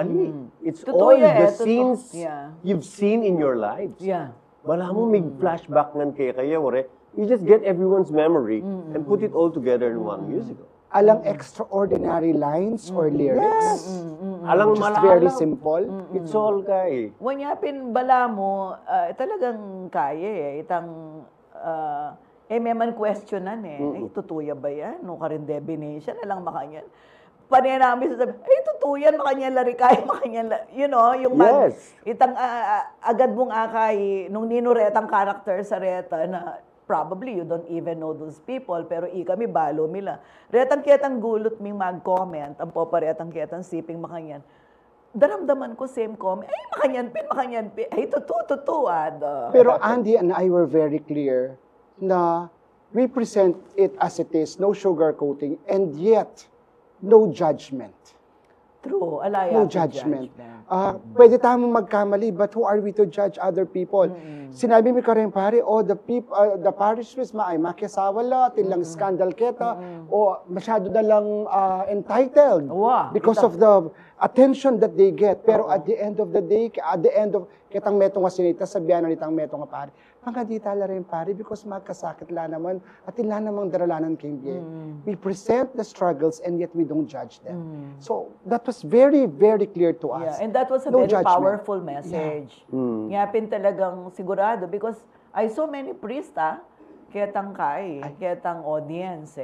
It's Totoo all yan, the totoo. scenes Yeah. you've seen in your lives. Yeah. Wala mo may flashback ngan kaya ore. You just get everyone's memory and put it all together in one musical. Alang extraordinary lines or lyrics. Alang Just malalang. very simple. It's all kay. Wanyapin bala mo, talagang kaya itang, may man questionan ay, tutuya ba yan? No, karin definition na lang makanyan. Panay namin sasabi, ay, tutuyan, makanyan larikay, makanyan yung Yes. itang agad mong akay, nung ninuretang character sa reta na probably you don't even know those people, pero kami balo mila. Retang ketang gulot ming mag-comment, ang poparetang ketang siping makanyan. Daramdaman ko same comment, ay, makanyan pin, ay, tutuad. Pero Andy and I were very clear na we present it as it is, no sugarcoating, and yet, no judgment. True, alaya. No judgment. Pwede tayong magkamali, but who are we to judge other people? Sinabi mo ka rin, pare, the parish priest, ay makiasawa la, tilang scandal keta, o masyado na lang entitled because of the attention that they get. Pero at the end of the day, kitang metong asinita, sabihan na nitang metong pare, mga di tala rin pare, because magkasakit la naman, at ila namang daralanan kayong biye. We present the struggles and yet we don't judge them. So, that was very, very clear to us. Yeah, and that was a No very judgment. powerful message. Ngapin talagang sigurado because I saw many priests, ketang ketang audience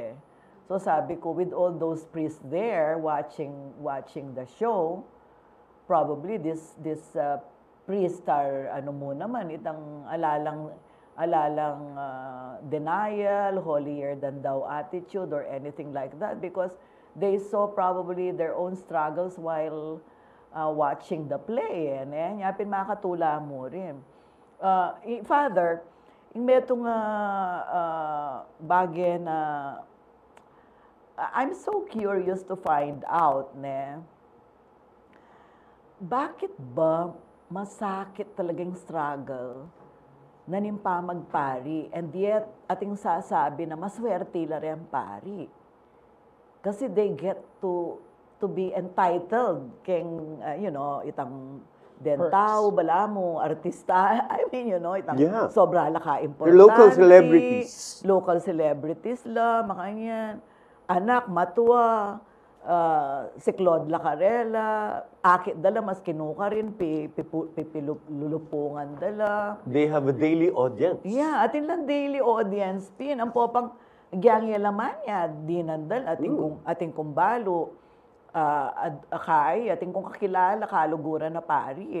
So sabi ko, with all those priests there watching the show, probably this priest are itang alalang denial, holier than thou attitude or anything like that because they saw probably their own struggles while watching the play. Yapin makatula mo rin. Father, yung metong bagay na I'm so curious to find out bakit ba masakit talagang struggle na nimpa magpari and yet ating sasabi na maswerte la rin pari. Kasi they get to be entitled keng itang dentao, bala mo, artista, I mean, itang sobra la ka importante. Local celebrities. Local celebrities la, makanyan. Anak, matuwa, si Claude Lacarella, akit dala, mas kinuka rin, pipilulupungan dala. They have a daily audience. Yeah, atin lang daily audience pin. Ang popang gyangya laman niya, dinandal, ating kumbalo, ating kung kakilala, kaluguran na pari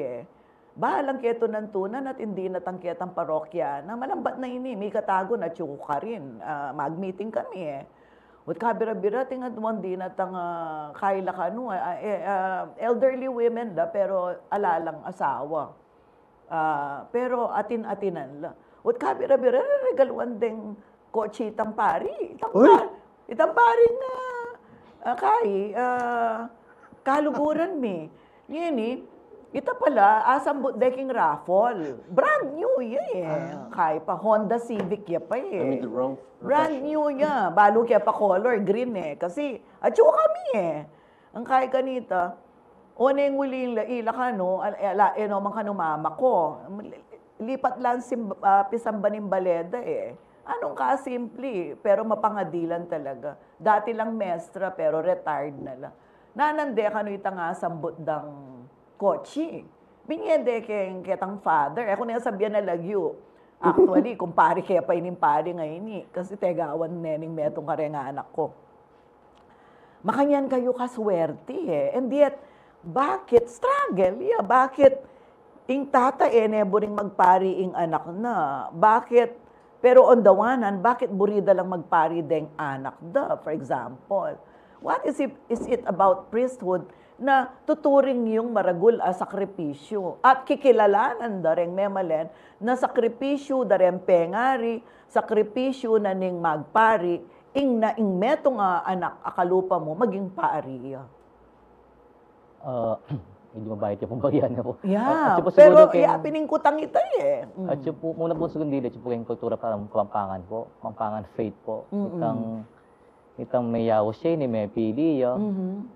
Bahalang keto nantunan at hindi natangketang parokya na malambat na ini, may katago na tsuka rin. Mag-meeting kami With kabira-bira, tingad mo din at ang kaila kanu, elderly women pero alalang asawa. Pero atin-atinan la. With kabira-bira, regaluan ding kotse itang pari. Itang pari na kaluguran mi. Ngini, ita pala, asam deking raffle. Brand new kaya pa, Honda Civic pa I'm in the wrong Brand new niya. Balo kaya pa color, green kasi. At syo kami Ang kaya kanita, yung huling ila ka man ka mama ko. Lipat lang pisambaning baleda Anong kasimple, pero mapangadilan talaga. Dati lang mestra, pero retired na lang. Nanande ka itang sambot dang kotse. Binyende ketang father. Ako na sabihan na lagyo. Actually, kung pari kaya pa ining pari ngayon kasi tegawan nening metong kare nga anak ko. Makanyan kayo kaswerte And yet, bakit struggle? Bakit ing tata neboring magpari ing anak na? Bakit? Pero on the one hand, bakit burida lang magpari deng anak da? For example, what is it about priesthood? na tuturing yung maragul a sakripisyo. At kikilalanan da rin memalen na sakripisyo da rin pengari, sakripisyo na ning magpari, ing na ing metong anak akalupa mo maging paari. Medyo mabayad yung pagbayan po. Yeah, At yun po pero siguro kayong- piningkutang ito eh. At yun po, muna po siguro dili, po kayong kultura parang Pampangan po. Pampangan faith po. Itang may yawo siya, ni may pili,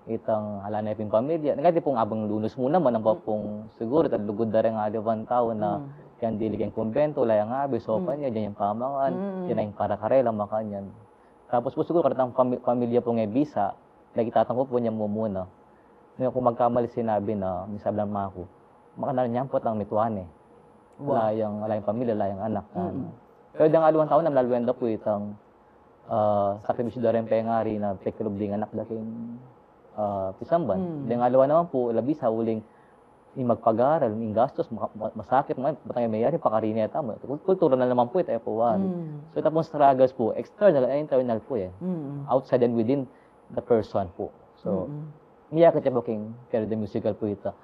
itang halana yung pamilya. Nagkati pong abang lunos muna man, ang pong siguro, at lugod na rin nga liwan tao na yan dili kayong kumbento, layang nga, bisopan niya, dyan yung pamangan, yan na yung para-karelang makanyan. Tapos po siguro, karatang pamilya pong ebisa, nagitatanggol po niya mo muna. Ngayon kung magkamali sinabi na, misabi lang mga ako, makanalan niya po ang mituan eh. Layang pamilya, layang anak. Pero dang aluan tao na malalwenda po itang sakripisyo da rin pengari na pekulog ding anak daking pisamban. Dang aluan naman po, labis huling yung magpag-aral, yung gastos, masakit man, batang mayari, pakarini at tama. Kultura na naman po ito, So ito pong struggles po, external and internal po eh. Outside and within the person po. So, niyakit niya po king pero the musical po ito.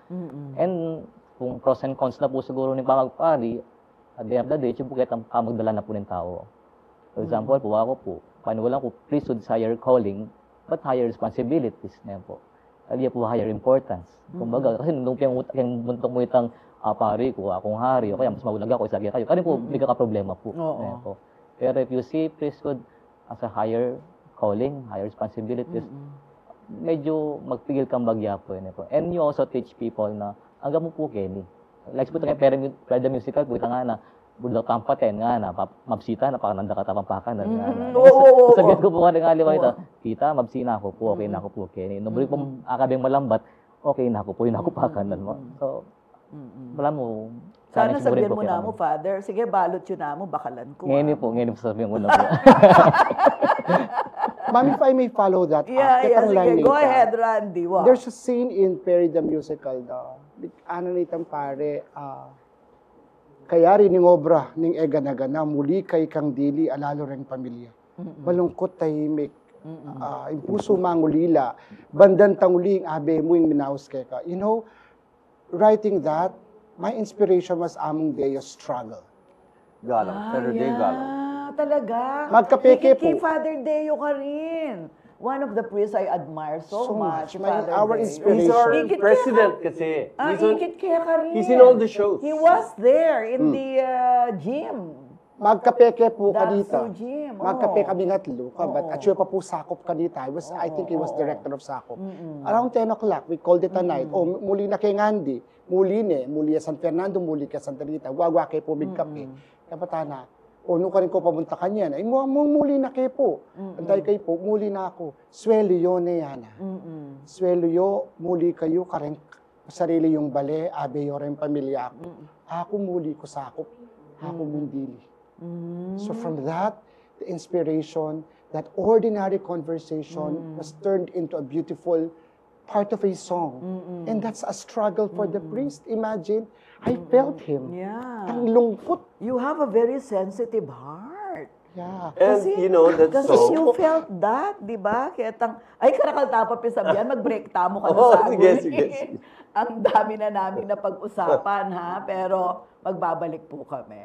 And kung pros and cons na po siguro ni pamagpari, at the end of the day, yung po kahit ang pamagdala na po ng tao. For example, po ako po, panuwalan ko, please with higher calling, but higher responsibilities na po. Aliya po higher importance. Kumbaga, kasi nung kayang buntong mo itang pari ko, akong hari, o kaya mas magulag ako, isagya kayo. Kaya po, bigla ka problema po. Po. Pero if you see priesthood as a higher calling, higher responsibilities, medyo magpigil kang bagya po. Po. And you also teach people na, hanggang mo po, Kenny. Like po ito kaya Prada Musical, po ito nga na, budlaw tampaten nga na, mabsita na, pakananda ka tapampakan na nga na. Sabihan ko po nga liwa ito, tita, mabsi na ako po, okay na ako po, Kenny. Nubuli po akabing malambat, okay na ako po, yun ako pakanan mo. So, wala mo. Sana sabihan mo na mo, Father, sige, balot yun na mo, bakalan ko. Ngayon po sabihan ko na po. Ma'am, if I may follow that sige, go ahead, Randy. Wow. There's a scene in Perry the Musical, ano nitang pare, kaya rin ng obra ning eganagana, muli kay kang dili, alalo ring pamilya. Malungkot tahimik, yung puso mangulila, bandan tanguling abe mo yung minaus kay ka. You know, writing that, my inspiration was among Deo's struggle. Galang, Saturday galang. Talaga. Magkapeke po. Kay Father Deo ka rin. One of the priests I admire so much, Father Our Deo. inspiration. He's our Higit president kaya kasi. Higit kaya ka rin. He's in all the shows. He was there in the gym. Magkapeke po That's kanita. so gym. Magkape kami ngatlo. At siya pa po sakop kanita. I think he was director of sakop. Around 10 o'clock, we called it a night. O muli na kay Ngandi. Muli ya San Fernando, muli ka Santa Rita. Wagwa kay po migkape. Kapatana. O nung ka rin ko pamunta kanyan. Ay muli na kayo po. Antay kayo po, muli na ako. Swelo yun na yan. Swelo yo, muli kayo, kareng sarili yung bale, abe yo rin pamilya ako. Ako muli ko sakop. Ako mundili. So from that, the inspiration, that ordinary conversation was turned into a beautiful part of a song. And that's a struggle for the priest. Imagine, I felt him. Yeah. Ang lungkot. You have a very sensitive heart. Yeah. And you know, that's Kasi so. you felt that, di ba? Kaya ay karakal tapap yung sabihan, mag-break tamo ka na Oo, sa sige, amin. sige. Ang dami na namin na pag-usapan, ha? Pero magbabalik po kami.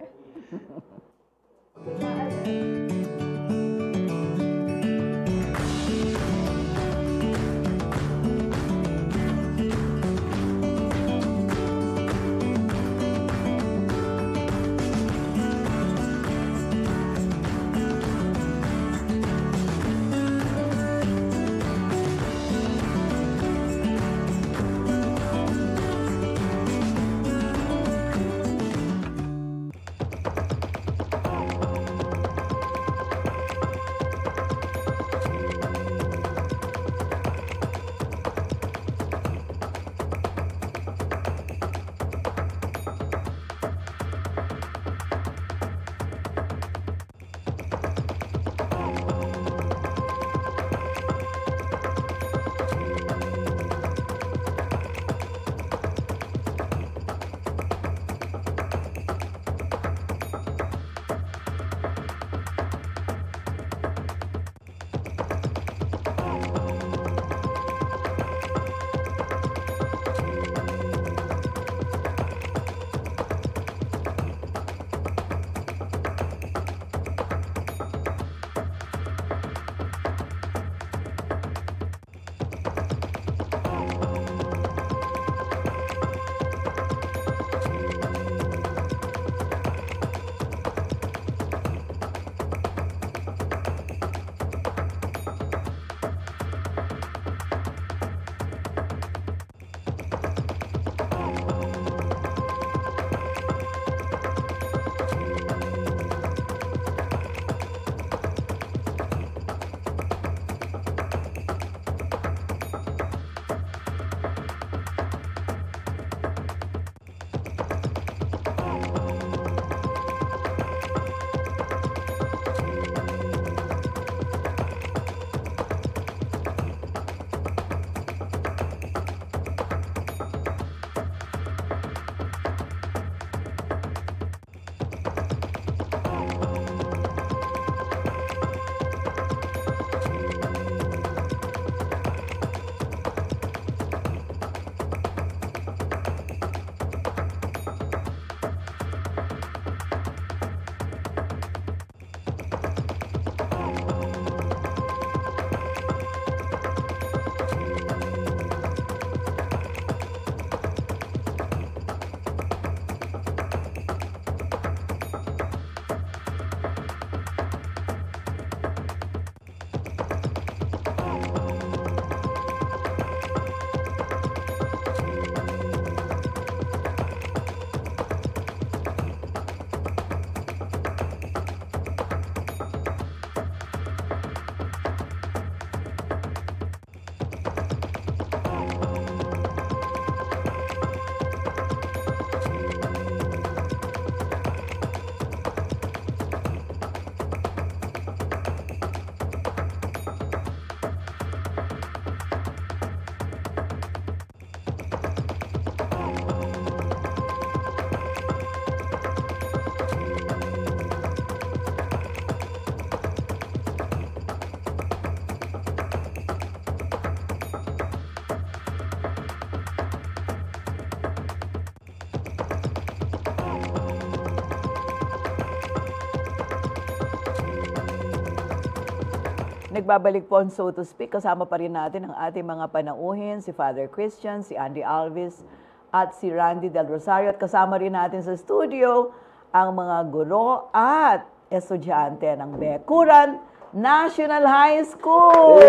nagbabalik po ang So to Speak. Kasama pa rin natin ang ating mga panauhin, si Father Christian, si Andy Alvis, at si Randy Del Rosario. At kasama rin natin sa studio ang mga guro at estudyante ng Bekuran National High School.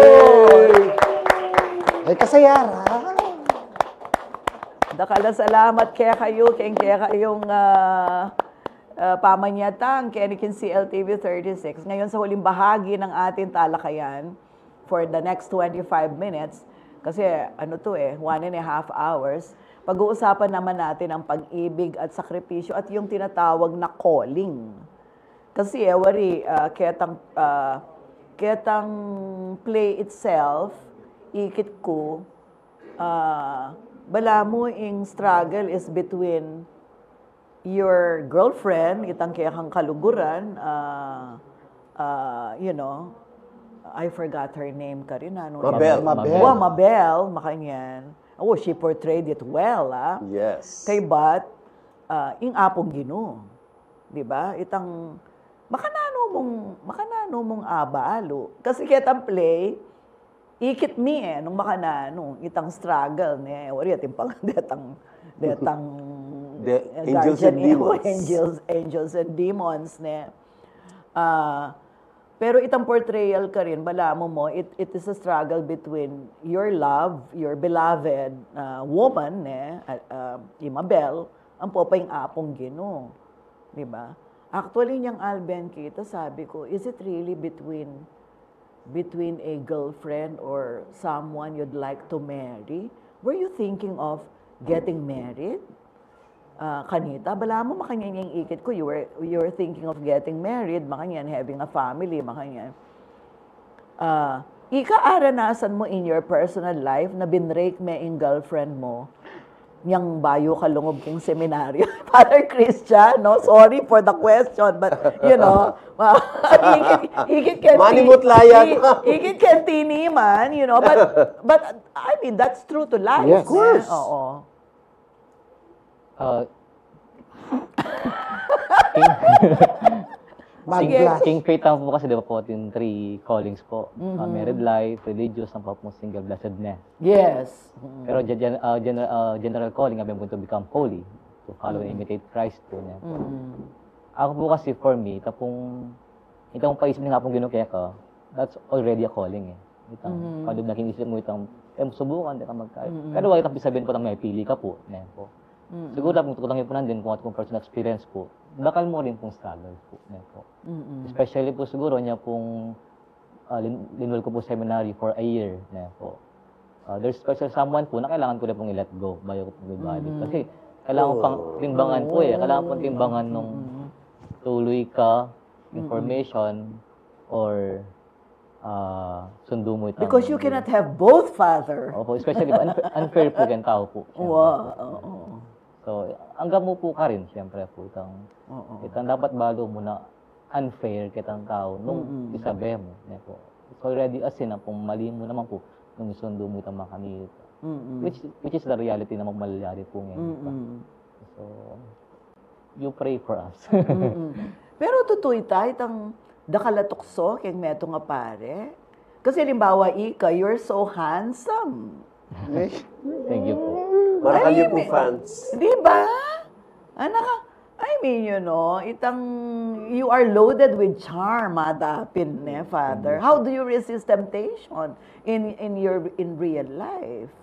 Ay, kasayara. Dakala salamat kaya kayong pamanyatang Kenikin CLTV 36. Ngayon sa huling bahagi ng ating talakayan for the next 25 minutes, kasi 1.5 hours, pag-uusapan naman natin ang pag-ibig at sakripisyo at yung tinatawag na calling. Kasi ketang play itself, ikit ko, bala mo yung struggle is between your girlfriend, itang kaya kang kaluguran, I forgot her name karina. Mabel. Mabel, makanyan. Oh, she portrayed it well, Yes. Kay Bat, ing apong Ginoo. 'Di ba? Itang makanano mong abalo. Kasi ketang play, ikit mi nung makanano, itang struggle ne. Ori ating pang detang Angels and Demons. Angels and Demons ne. Pero itang portrayal ka rin, bala mo, it is a struggle between your love, your beloved woman, Mabel, ang popay apong Ginoo. Di ba? Actually, niyang Alben kita, sabi ko, is it really between a girlfriend or someone you'd like to marry? Were you thinking of getting married? Kanita, bala mo makanyan yung ikit ko, you were thinking of getting married, makanyan, having a family, makanyan. Ika-aranasan mo in your personal life na binrake me yung girlfriend mo, niyang bayo kalungob king seminaryo. Father Christian, no? Sorry for the question, but, ikit kentini man, but I mean, that's true to life. Yes. Of course. Oo. King Faith po kasi diba po yung 3 callings po. Married life, religious, ang po single blessedness. Yes. Pero general calling, I'm going to become holy, to follow and imitate Christ po niya. Ako po kasi for me, itong paisip nga pong ginukaya ka, that's already a calling Itang kalub na kinisip mo subukan, di ka magkaya. Pero wag itang sabihin po na may pili ka po. Siguro kung tutulangin po nandun kung personal experience po, bakal mo rin pong struggle po. Especially po siguro niya pong linwal ko po seminary for a year. There's special someone po na kailangan ko rin pong i-let go bayo ko pong ibalik. Kasi kailangan pang timbangan po Kailangan pang timbangan nung tuloy ka, information, or sundo mo itang... Because you cannot have both, Father. Opo, especially unfair po kayong tao po. Wow. So, hanggang mo po ka rin, siyempre po, itang dapat bago mo na unfair kitang tao nung isabi mo. It's already as in, kung mali mo naman po, nung isundo mo itang makanit. Which is the reality na magmalayari po ngayon. So, you pray for us. Pero tutoy tayo, itang dakalatukso, keng meto nga pare. Kasi limbawa, you're so handsome. Thank you po. Marakal niyo po fans. Di ba? You are loaded with charm, madapin, Father. How do you resist temptation in real life?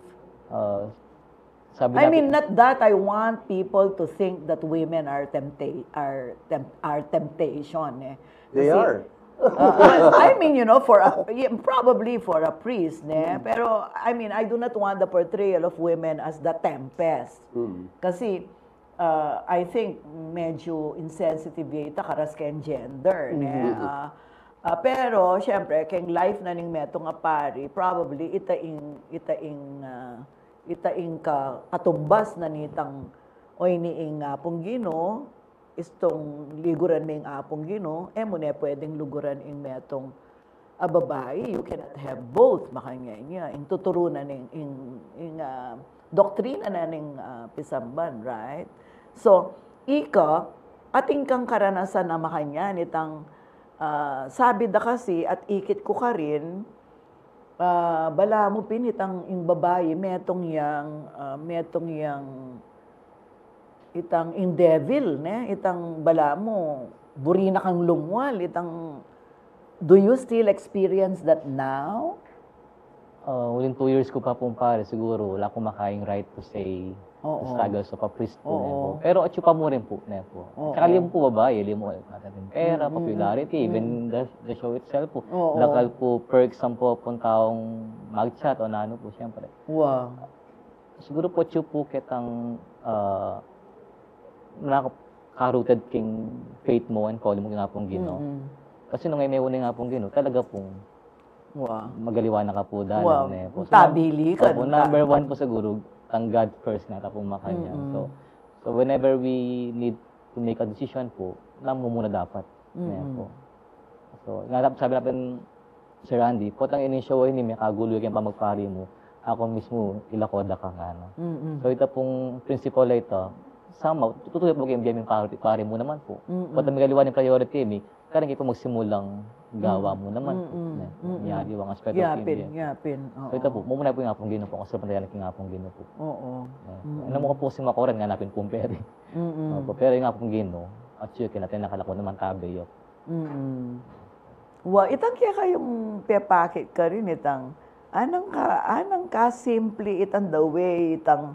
Not that I want people to think that women are temptation. They are. Probably for a priest, pero I do not want the portrayal of women as the tempest. Kasi I think medyo insensitive ita karas kayong gender. Pero syempre kayong life na ning meto nga pari, probably itaing katumbas na nitang oy niing apong Ginoo, istong liguran may apong Ginoo, muna pwedeng luguran ing metong babae. You cannot have both, makanya niya. Ing tuturunan ing doktrina na ning pisamban, right? So, ating kang karanasan na makanya nitang sabi da kasi at ikit ko ka rin, bala mo pinitang yung babae, metong yang itang in devil, ne? Itang bala mo, burina kang lungwal, itang, do you still experience that now? Within 2 years ko pa pong pare, siguro wala akong makaing right to say Oo. struggle sa pa-priest po. Oo. Ne po. Pero at pa mo rin po. Ne po. Oo. Tsaka liam po babae, liam mo natin pera, popularity, even the show itself po. Oo. Lakal po perks ang po pong taong mag-chat o nano po, siyempre. Wow. Siguro po po kitang nakaka-rooted king faith mo and call mo nga pong Ginoo. Kasi nung may una nga pong Ginoo, talaga pong Wow. magaliwa na ka po dahil. Wow. Po. Tabili ka. Opo, number one po siguro, ang God first na tapong makanya. So whenever we need to make a decision po, alam mo muna dapat. Po. So, sabi natin, Sir Randy, po ang inisyo ni may kagulo yung pamagpari mo, ako mismo, ilakoda ka nga. No? So ito pong principle na ito, somehow, tutuloy po kayo yung pari mo naman po. Po ang magaliwa ng priority, karang ito magsimulang gawa mo naman po. Yari yung aspect of Yapin. So ito po, mumuna po yung nga pong Ginoo po, kasi pantayan nga pong Ginoo po. Oo. Ano mo po si Makoran, nga napin pong peri. Pero yung nga pong Ginoo, at sure, natin nakalako naman tabi yun. Wa, itang kaya kayong pepakit ka rin itang, anang ka simple itang the way, itang,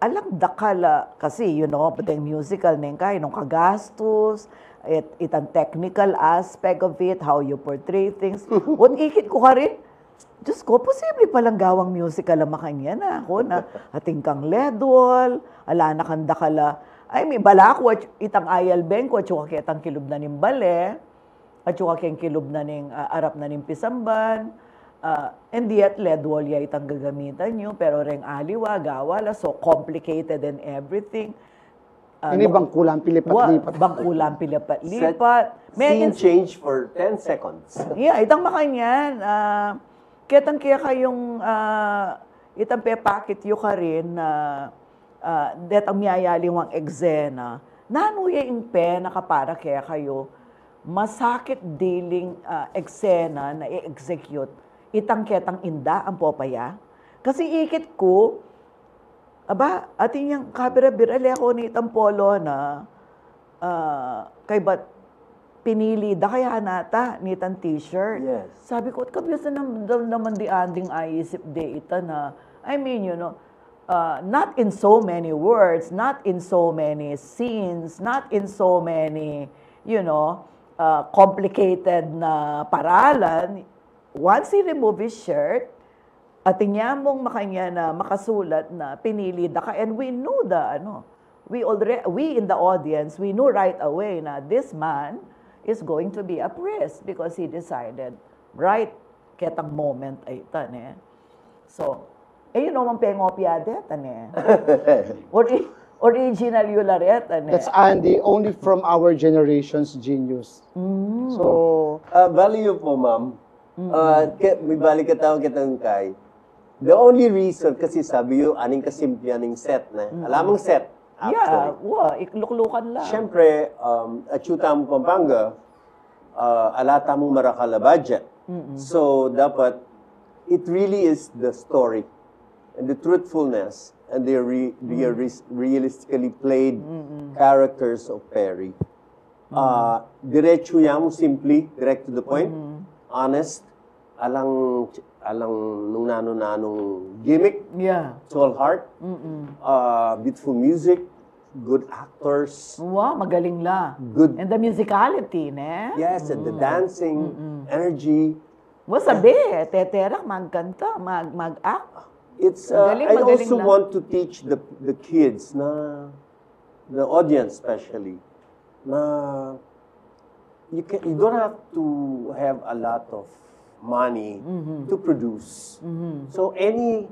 alang dakala, kasi, patang musical na yung nung kagastos, itang technical aspect of it, how you portray things. What ikit ko ka rin? Diyos ko, posible palang gawang musical ang makanya na ako na ating kang ledwall, ala na kang dakala. Ay, may bala ko, itang ayal ben ko, at saka kitang kilub na ning bale, at saka kitang kilub na ning arap na ning pisamban, and yet ledwall ya itang gagamitan nyo, pero reng aliwa, gawala, so complicated and everything. Ini bangkulang pilipat-lipat. Bangkulang pilipat-lipat. Scene change for 10 seconds. Yeah, itang makanyan. Kitang kaya kayong itang pepakit yu ka rin na detang miyayaliwang eksena. Nanuya yung nakapara kaya kayo masakit dealing eksena na i-execute. Itang ketang inda ang popaya. Kasi ikit ko, ating yung kabira-birali ako ni itang polo na kay ba't pinili da kaya nata ni itang t-shirt. Yes. Sabi ko, kabisa naman di anding ayisip de ita na, I mean, not in so many words, not in so many scenes, not in so many, complicated na paralan. Once he remove his shirt, at niya mong makanya na makasulat na pinili da ka, and we knew we in the audience, we knew right away na this man is going to be a priest because he decided right ketang moment ay ita ne. So, yun naman pengopya deta ne. Original yularet ne. That's Andy, only from our generation's genius. So, Value po, ma'am. May balik ka tawag kitang kay. The only reason, kasi sabi yung aning kasimple aning set na. Alamang set, actually. Yeah, ikluklukan lang. Siyempre, at Chuta mo Pampanga, alata mong marakala budget. So, dapat, it really is the story and the truthfulness and the realistically played characters of Perry. Diretso yan mo, simply, direct to the point, honest, alang nung nanong gimmick. Yeah. Soul heart. Beautiful music. Good actors. Wow, magaling la. Good. And the musicality, ne? Yes, and the dancing, energy. Sabi, teterak, magkanta, mag-act. It's, Magaling, I magaling also lang. want to teach the kids, the audience especially, you don't have to have a lot of money to produce. So any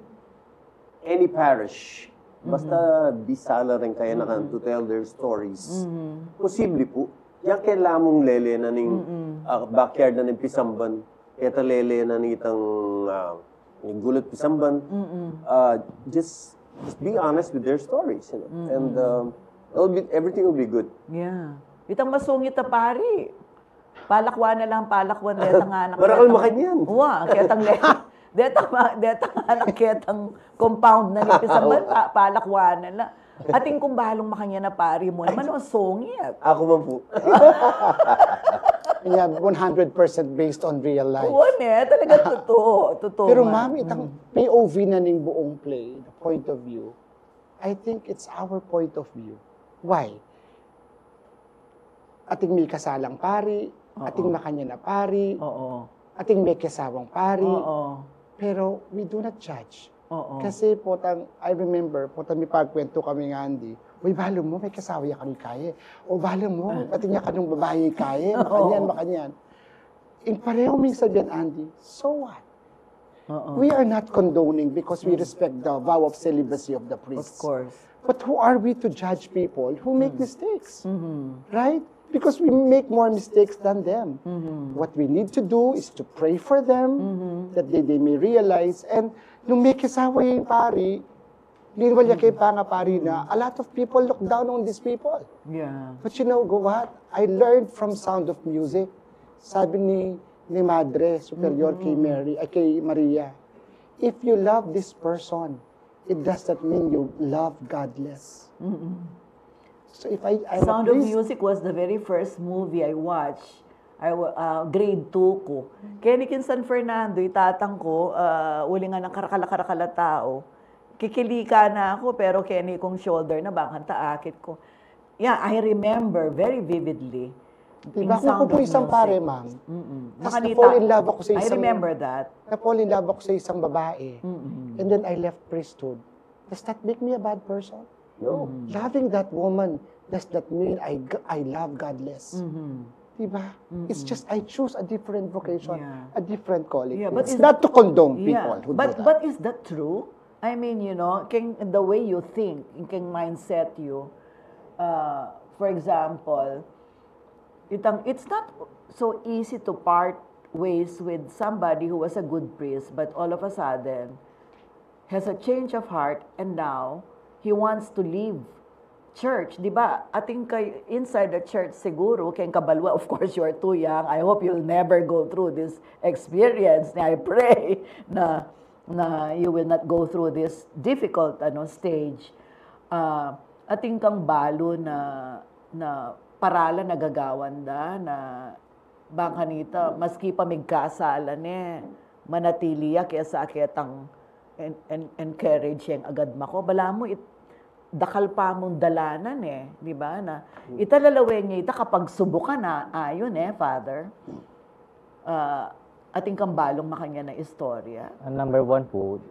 parish, basta bisala rin kaya nakan to tell their stories, posible po. Yan kailangan mong lele na ning backyard na ning pisamban, eta lele na ning itang gulat pisamban. Just be honest with their stories, and everything will be good. Yeah. Itang masungit na pari. Palakwan na lang, palakwan, detang anak. Marakal makanyan. Uwa, ketang detang anak, ketang compound na nipisan man, palakwan na lang. Ating kumbalong makanya na pari mo, naman ang songit. Ako man po. Yeah, 100% based on real life. Oo, talaga totoo. Totoo. Pero man. ma'am, itang POV na ning buong play, the point of view, I think it's our point of view. Why? Ating may kasalang pari, ating makanya na pari, Oo. ating may kasawang pari, Oo. pero we do not judge. Oo. Kasi I remember, may pagkwento kami nga, Andy, uy, balo mo, may kasawa ya kanong kaya. O balo mo, pati niya kanong babae kaya. Makanyan. In pareho may sabihan, Andy, so what? We are not condoning because we respect the vow of celibacy of the Of priests. course. But who are we to judge people who make mistakes? Right? Because we make more mistakes than them. What we need to do is to pray for them, that they may realize. And nung may kasawa yung pari, nilwalya kay panga pari na, a lot of people look down on these people. Yeah. But you know what? I learned from Sound of Music. Sabi ni Madre Superior kay Maria, if you love this person, it does not mean you love God less. So if I'm Sound a of priest, Music was the very first movie I watched. Grade 2 ko. Kenny San Fernando, itatang ko, ulingan ng karakala tao. Kikilika na ako, pero Kenny kong shoulder na bangkang taakit ko. Yeah, I remember very vividly. diba, in kung Sound ako po of isang Music. pare, ma'am, tapos Makanita. na-fall in love ako sa I isang, remember that. na-fall in love ako sa isang babae, and then I left priesthood. Does that make me a bad person? No. Loving that woman does not mean I love God less. Diba? It's just I choose a different vocation, Yeah. a different calling. Yeah, but It's is- not to condone people who do that. But is that true? I mean, the way you think, can mindset you. For example, it's not so easy to part ways with somebody who was a good priest, but all of a sudden has a change of heart, and now he wants to leave church, di ba? Ating kay inside the church siguro, kay kabalwa, of course you are too young. I hope you'll never go through this experience. I pray na you will not go through this difficult stage. Ating kang balo na paralan nagagawan da na bangkanita maski pa migkasalan manatili ya kaya sa aketang encourage yang agad mako bala mo dakal pa mong dalanan di ba na italalawin niya ita kapag subukan na ayon Father. Ating kambalong makanya na istorya. Number one po,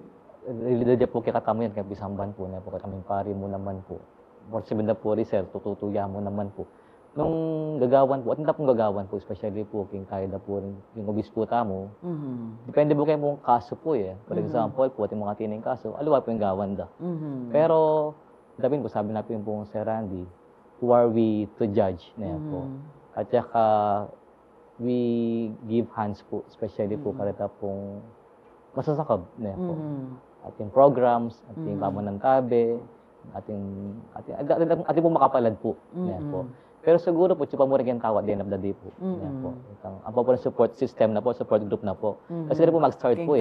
related po kay katamu yan, kay bisamban po na po, kaming pari mo naman po. More sabihin na po, sir, tututuya mo naman po. Nung gagawan po, at hindi pong gagawan po, especially po, king kaya na po, yung obispo tamo, depende po kayo mong kaso po For example po, ating mga tining kaso, aluwa po yung gawan da. Pero, sabihin po, sabi natin po Sir Randy, who are we to judge na po. At saka, we give hands po, especially po karita pong masasakab na po. Ating programs, ating pamunan tabi, ating po makapalad po na po. Pero siguro po, chupa mo rin yung tawad, the end of the day po. Po. Ang po ng support system na po, support group na po. Kasi na po mag-start po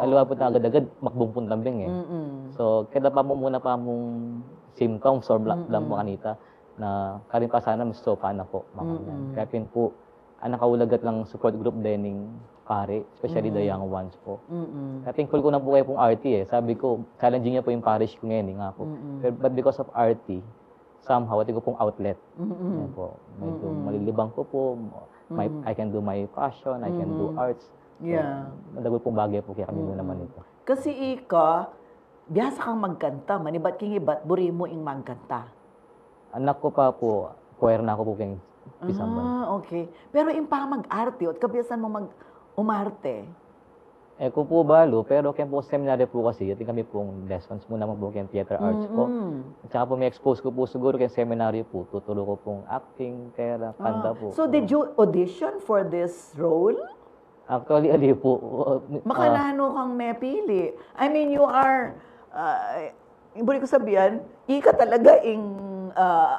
Aluwa po na agad-agad, makbumpun lambing So, kaya pa mo muna pa mong symptoms or lang po kanita na karin pa sana mas sopa na po. Kaya pin po, ang nakawulagat lang support group dining pare, especially the young ones po. Kaya thankful ko na po kayo pong RT Sabi ko, challenging niya po yung parish ko ngayon nga po. But because of RT, somehow, ito ko pong outlet. Yan po. Medyo malilibang ko po. I can do my passion, I can do arts. So, madagol pong bagay po kaya kami mo naman ito. Kasi ika, biyasa kang magkanta, manibat king ibat, buri mo ing magkanta. Anak ko pa po, choir na ako po kayong pisamban. Okay. Pero impa mag-arte, at kabiyasan mo mag-umarte. Ko po balo, pero kaya po seminary po kasi, ito kami pong lessons muna mo po kayong theater arts po. At saka po may expose ko po siguro kayong seminary po, tuturo ko pong acting, kaya kanta po. So did you audition for this role? Actually, ali po. Makalano kang mepili. I mean, you are, ibuli ko sabihan, ika talaga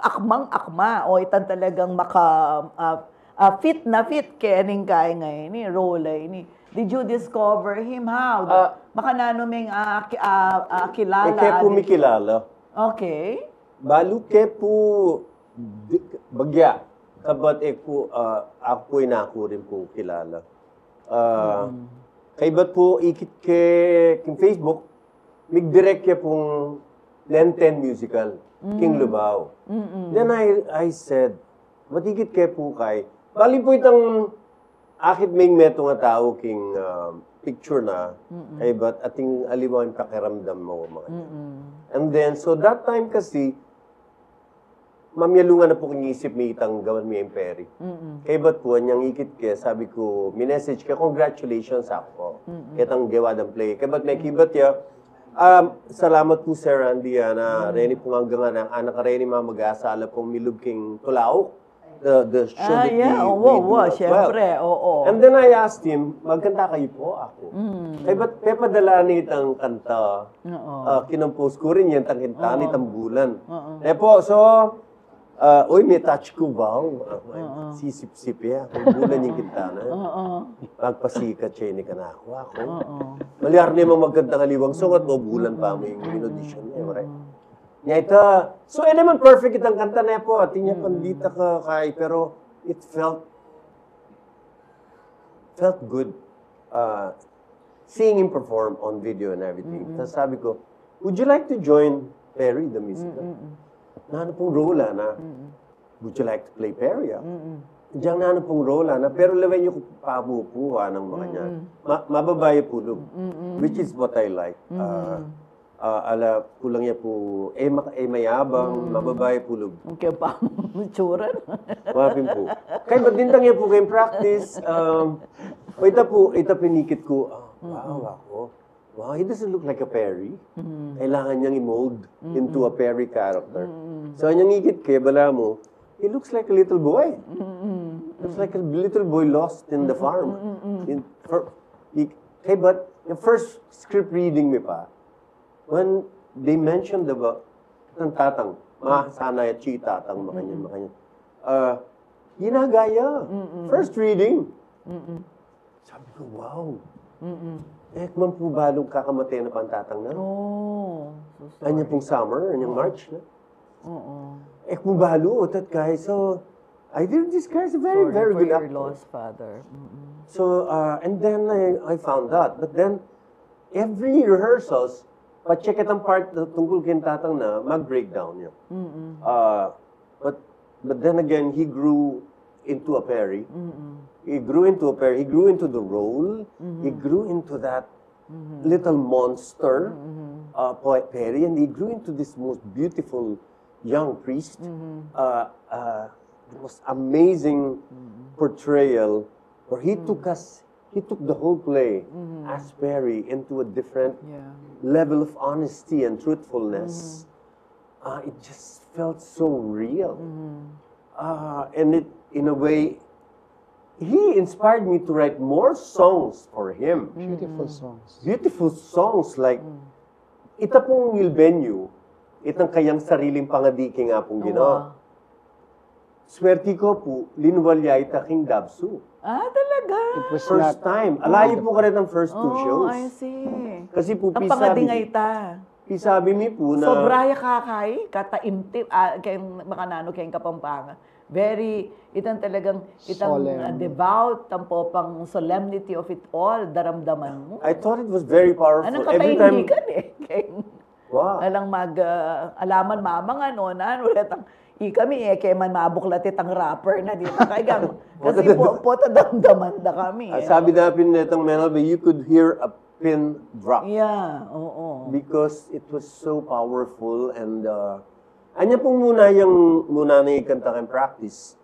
akmang-akma o itan talagang fit kening kay ngayon ni role ni. Did you discover him how? Baka nanuming kilala. Kaya po may kilala. Okay. Balu ke po bagya. Kabat po, ako po inako rin po kilala. Kay ba't po ikit king Facebook, mig-direct kaya pong Lenten musical, King Lubao. Then I said, matigit kaya po kay, bali po itang akit may meto nga tao king picture na, kay ba't ating aliwan pakiramdam mo mga yan. And then, so that time kasi, mamyalungan na po kong isip may itang gawan may imperi. Kaya ba't po, niyang ikit kaya, sabi ko, minessage ka, congratulations ako. Itang gawadang play. Kaya ba't may kibat ya, salamat po Sir Randy na reni po hanggang nga, anak ka reni mga mag-aasala pong milub king tulaok. The show that we syempre, oo. And then I asked him, magkanta kayo po ako. Kaya ba't pepadala ni itang kanta, kinampose ko rin yan, tangkinta ni tambulan. Eh po, so, uy, may touch ko ba? Sisip-sip ya. Kung bulan yung kintana. Magpasikat siya ni kanako ako. Malyar naman magkanta kaliwang sungat mo, bulan pa mo yung audition niya. Right? Niya ito. So, naman perfect itang kanta na po. At niya pandita ka kay, pero it felt good seeing him perform on video and everything. Tapos sabi ko, would you like to join Perry, the musical? Na ano pong role na, would you like to play Perry? Diyan na ano pong role na, pero lawan nyo pabupuha ng mga niyan. Mababae po, which is what I like. Ala, kulang niya po, mayabang, mababae po, Okay pa, tsura. Mapin po. Kaya ba't din niya po kayong practice, ita pinikit ko, wow, ako. Wow, he doesn't look like a Perry. Kailangan niyang i-mold into a Perry character. So, niyang ikit kaya bala mo, he looks like a little boy. Looks like a little boy lost in the farm. Kaya but, yung first script reading mi pa, when they mentioned about ng tatang, sana ya chi tatang, makanya. Ginagaya. First reading. Sabi ko, wow. Man po balong kakamatay na pantatang na. Anya pong summer, anyang March na. Po balo, otat kay. So, I think this guy is a very, very good actor. Lost father. So, and then I found out. But then, every rehearsals, pa-check itang part tungkol kay tatang na, mag-breakdown niya. But then again, he grew into a Perry. He grew into a Perry. He grew into the role. He grew into that little monster, Perry, and he grew into this most beautiful young priest. The most amazing portrayal, where he took the whole play as Perry into a different level of honesty and truthfulness. It just felt so real. And it, in a way, he inspired me to write more songs for him. Beautiful songs. Beautiful songs like, ita pong Milbenyo, itang kayang sariling pangadiking nga pong ginawa. Swerte ko po, linwalya itaking Dabsu. Talaga? It was First time. Alayo po ka rin ang first two shows. I see. Kasi po, Ang pangadingay ta. pisabi mi po na... Sobraya kakay, kataimtip, kay makanano kayong Kapampangan. Very, itang talagang, devout, tampo pang solemnity of it all, daramdaman mo. I thought it was very powerful. Anong Every time... katahimikan Wow. Alang alaman mamang ulit ang kami kaya man mabuklat itang rapper na dito. Kaya kasi po damdaman na kami. Sabi natin netang Menal, you could hear a pin drop. Yeah, oo. Because it was so powerful and anya pong muna na ikanta kang practice.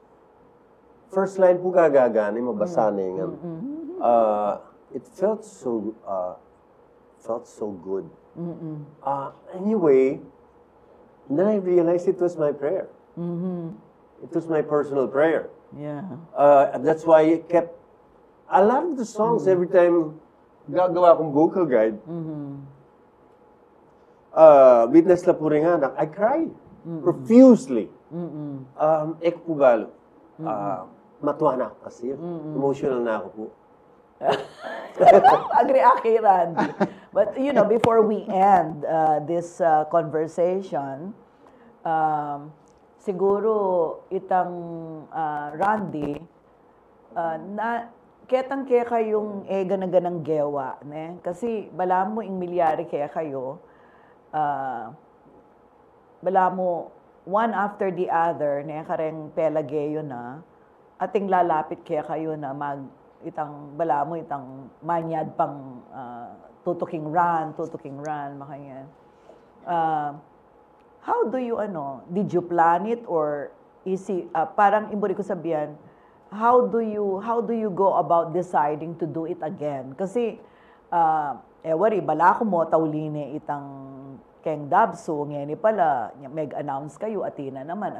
First line po gagagani, mabasa na yung it felt so good. Anyway, then I realized it was my prayer. It was my personal prayer. Yeah. That's why I kept a lot of the songs every time gagawa akong vocal guide. Witness la po rin anak, I cried profusely. Ekpubalo. matuwa na ako kasi. Emotional na ako po. Agree aki, Randy. But, before we end this conversation, siguro itang Randy, na ketang kaya kayong ganaganang gewa, ne? Kasi bala mo ing milyari kaya kayo, bala mo one after the other, ne, kareng pelageo na, ating lalapit kaya kayo na itang bala mo itang manyad pang tutuking run, makanyan. How do you, did you plan it or parang imburi ko sabihan, how do you go about deciding to do it again? Kasi, bala ko mo tauline itang keng dabso, ngeni pala, meg-announce kayo, atina naman.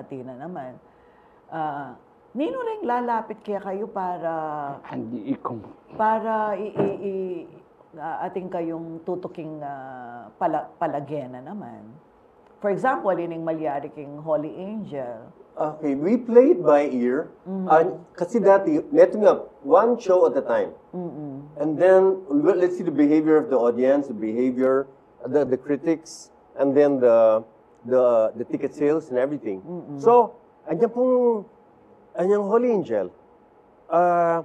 Nino rin lalapit kaya kayo para ating kayong tutuking palagena naman. For example, ining malyari king Holy Angel. Okay, we played by ear. Kasi dati, meron nga, one show at a time. And then, let's see the behavior of the audience, the behavior, the critics, and then the ticket sales and everything. So, anyang Holy Angel, 2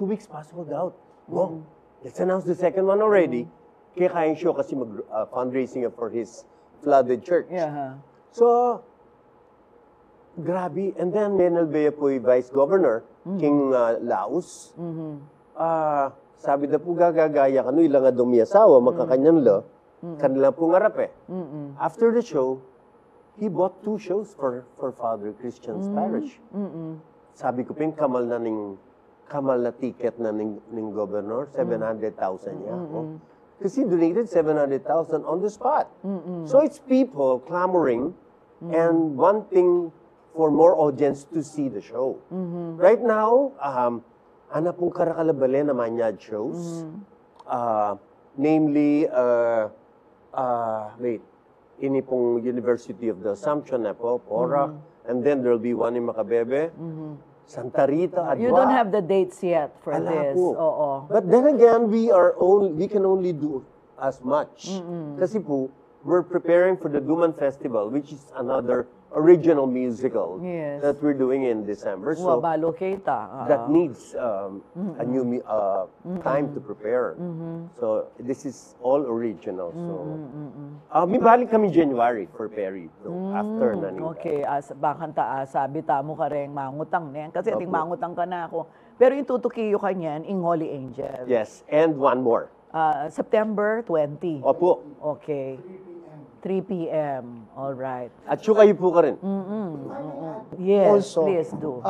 weeks pa sold out. Wow, let's announce the second one already. Kaya kayang show kasi fundraising for his flooded church. Yeah. So, grabe. And then, Menel Bea po Vice Governor, King Laos. Sabi na po gagagaya kanu ilang nga dumiyasawa, makakanyan lo, kanila po ngarap eh. After the show, he bought 2 shows for Father Christian's parish. Sabi ko ping kamal na ticket na ning governor, 700,000 niya. Kasi he donated 700,000 on the spot. So it's people clamoring and wanting for more audience to see the show. Right now, ana pong karakalabali na manyad shows. Namely, ini pong University of the Assumption na po, Porac, and then there'll be one in Macabebe, Santa Rita, Adwa. You don't have the dates yet for this. Po. Oo. But then again, we can only do as much. Kasi po, we're preparing for the Duman Festival, which is another original musical that we're doing in December. So Balo kita. that needs a new time to prepare. So this is all original. So may balik kami January for Perry. So after na nila. Okay, bakang sabi tamo ka rin mangutang niyan. Kasi ating mangutang ka na ako. Pero yung tutukiyo ka niyan, in Holy Angel. Yes, and one more. September 20. Opo. Okay. 3 p.m. All right. At syo kayo po ka rin. Yes, Also, please do.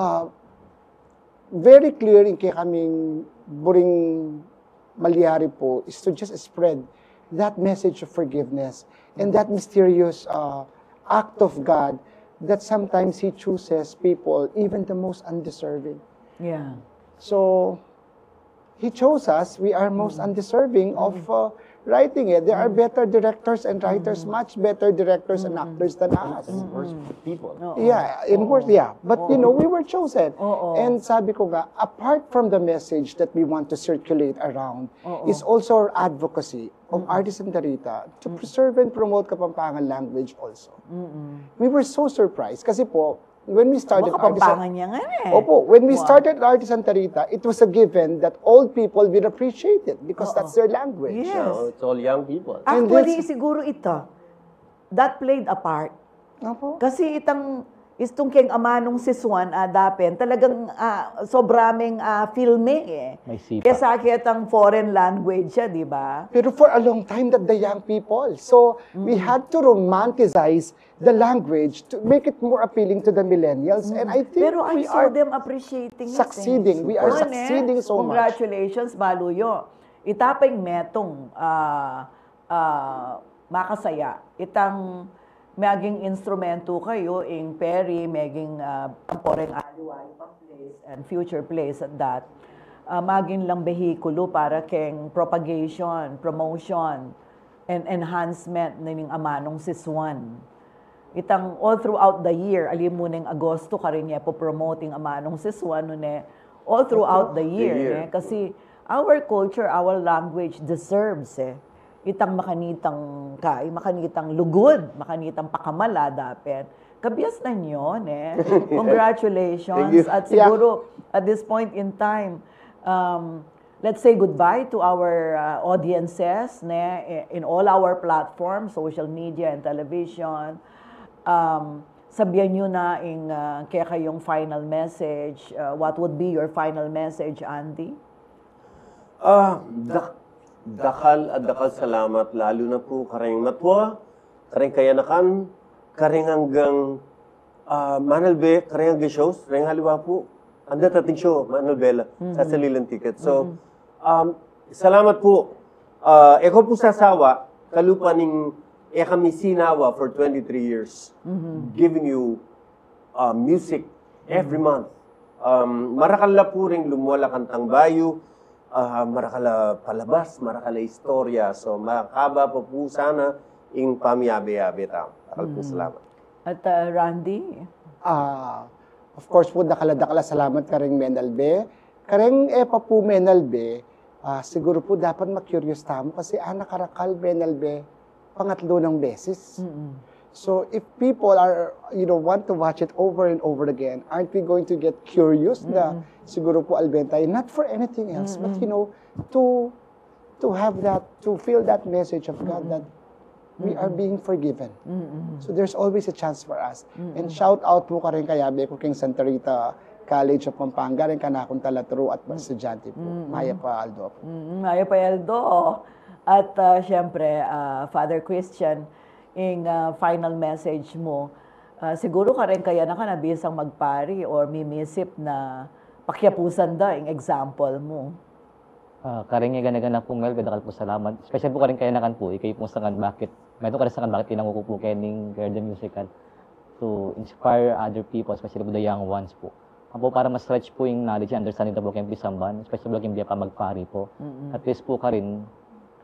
Very clear in kaya kaming buring malyari po is to just spread that message of forgiveness and that mysterious act of God that sometimes He chooses people, even the most undeserving. Yeah. So, He chose us. We are most undeserving of writing it. There are better directors and writers, much better directors and actors than us. Worst people. Yeah, But we were chosen. And sabi ko nga, apart from the message that we want to circulate around, is also our advocacy of Artists in Darita to preserve and promote Kapampangan language also. We were so surprised kasi po, when we started Kapampangan niya nga eh. when we started Artists in Darita, it was a given that old people will appreciate it because that's their language. Yes. No, it's all young people. Actually, siguro ito, that played a part. Opo. Kasi itong keng amanong siswan, dapen, talagang sobraming filme eh. May sipa. Kaya sa kitang foreign language siya, di ba? Pero for a long time, that the young people. So, we had to romanticize the language to make it more appealing to the millennials. And I think Pero I we saw are them appreciating succeeding. We are succeeding so much. Congratulations, Baluyo. Itapay metong makasaya. Itang maging instrumento kayo in Perry, maging poreng aliway pang place and future place at that. Maging lang behikulo para keng propagation, promotion, and enhancement ng amanong siswan. itang all throughout the year, alim mo ng Agosto ka rin niya po promoting amanong siswan, no, ne, all throughout the year. Ne? Kasi our culture, our language deserves itang makanitang lugod, makanitang pakamala dapat. Kabias na nyo, Congratulations. At siguro, at this point in time, let's say goodbye to our audiences in all our platforms, social media and television. Sabihan nyo na kaya kayong final message. What would be your final message, Andy? Dakal salamat, lalo na po kareng matwa, kareng kayanakan, kareng hanggang Manalbe, kareng hanggang shows, kareng haliwa po, anda tating show, Manalbela, sa salilang ticket. So, salamat po. Eko po sasawa, kalupa ning kami sinawa for 23 years, giving you music every month. Marakala po rin lumuwala kantang bayo, marakala palabas, marakala istorya. So, makaba po sana ing pamiyabe-yabe tao. Takal po salamat. At Randy? Of course po, dakala salamat kareng Menalbe. Kareng epa po Menalbe, siguro po dapat ma-curious tamo kasi nakarakal Menalbe pangatlo ng beses. So if people are, want to watch it over and over again, aren't we going to get curious na siguro po albentay, not for anything else, but to have that, to feel that message of God that we are being forgiven. So there's always a chance for us. And shout out po ka rin kaya Beko King Santa Rita College of Pampanga, rin kanakong talatro at estudyante po. Maya pa Aldo po. Maya pa Aldo. At syempre, Father Christian, final message mo, siguro ka rin kaya na ka nabisang magpari or mimisip na pakyapusan da, yung example mo. Karing nga gana-gana po Mel, kadakal po salamat. Especially po karing kaya nakan po, ikay po sangan bakit, may ito ka rin sangan bakit tinanguko po kening Garden Musical to inspire other people, especially po the young ones po. Po para ma-stretch po yung knowledge and understanding na po kayong pisamban, especially po kayong biya pa magpari po. At least po ka rin,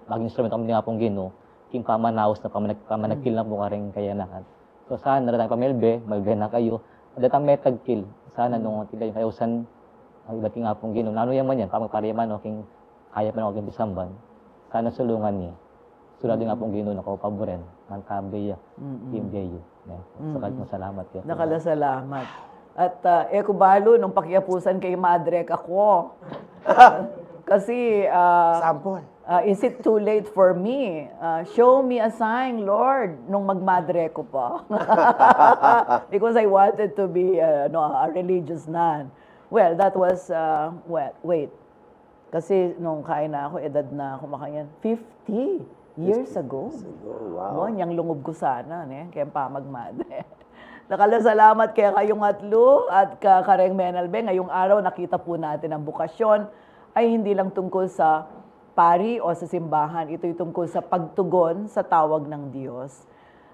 baging instrument kami nga pong gino, king pamanaos na pamanagkil na po ka rin kaya nakan. So sana naratang pamelbe, malbe na kayo, adatang metagkil, sana nung tigay kayo san, ang iba't nga pong gino, nano yaman yan, pamagpariyaman o king kaya pa na kayong pisamban, sana sulungan niya. Sulado nga pong gino na ko paboren, ng kabeya, team gayo. So kahit salamat yun. Nakalasalamat. At ekubalo, nung pakyapusan kay Madrek ako. Kasi, sample. Is it too late for me? Show me a sign, Lord, nung magmadre ko pa. Because I wanted to be a religious nun. Well, that was, wait. Kasi nung kain na ako, edad na ako makayan, 50 years ago. Wow. Niyang lungog ko sana, kaya pa magmadre. Nakalasalamat kaya kayong atlo at Kareng Menalbe. Ngayong araw, nakita po natin ang bukasyon ay hindi lang tungkol sa pari o sa simbahan. Ito'y tungkol sa pagtugon sa tawag ng Diyos.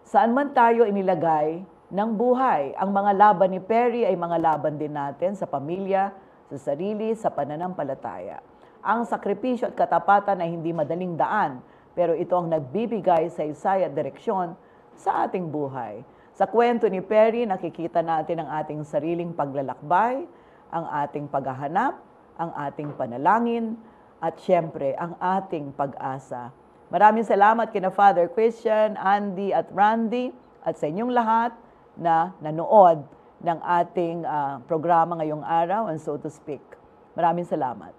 Saan man tayo inilagay ng buhay, ang mga laban ni Perry ay mga laban din natin sa pamilya, sa sarili, sa pananampalataya. Ang sakripisyo at katapatan ay hindi madaling daan, pero ito ang nagbibigay saysay at direksyon sa ating buhay. Sa kwento ni Perry, nakikita natin ang ating sariling paglalakbay, ang ating paghahanap, ang ating panalangin, at syempre, ang ating pag-asa. Maraming salamat kina Father Christian, Andy at Randy, at sa inyong lahat na nanood ng ating programa ngayong araw, and so to speak. Maraming salamat.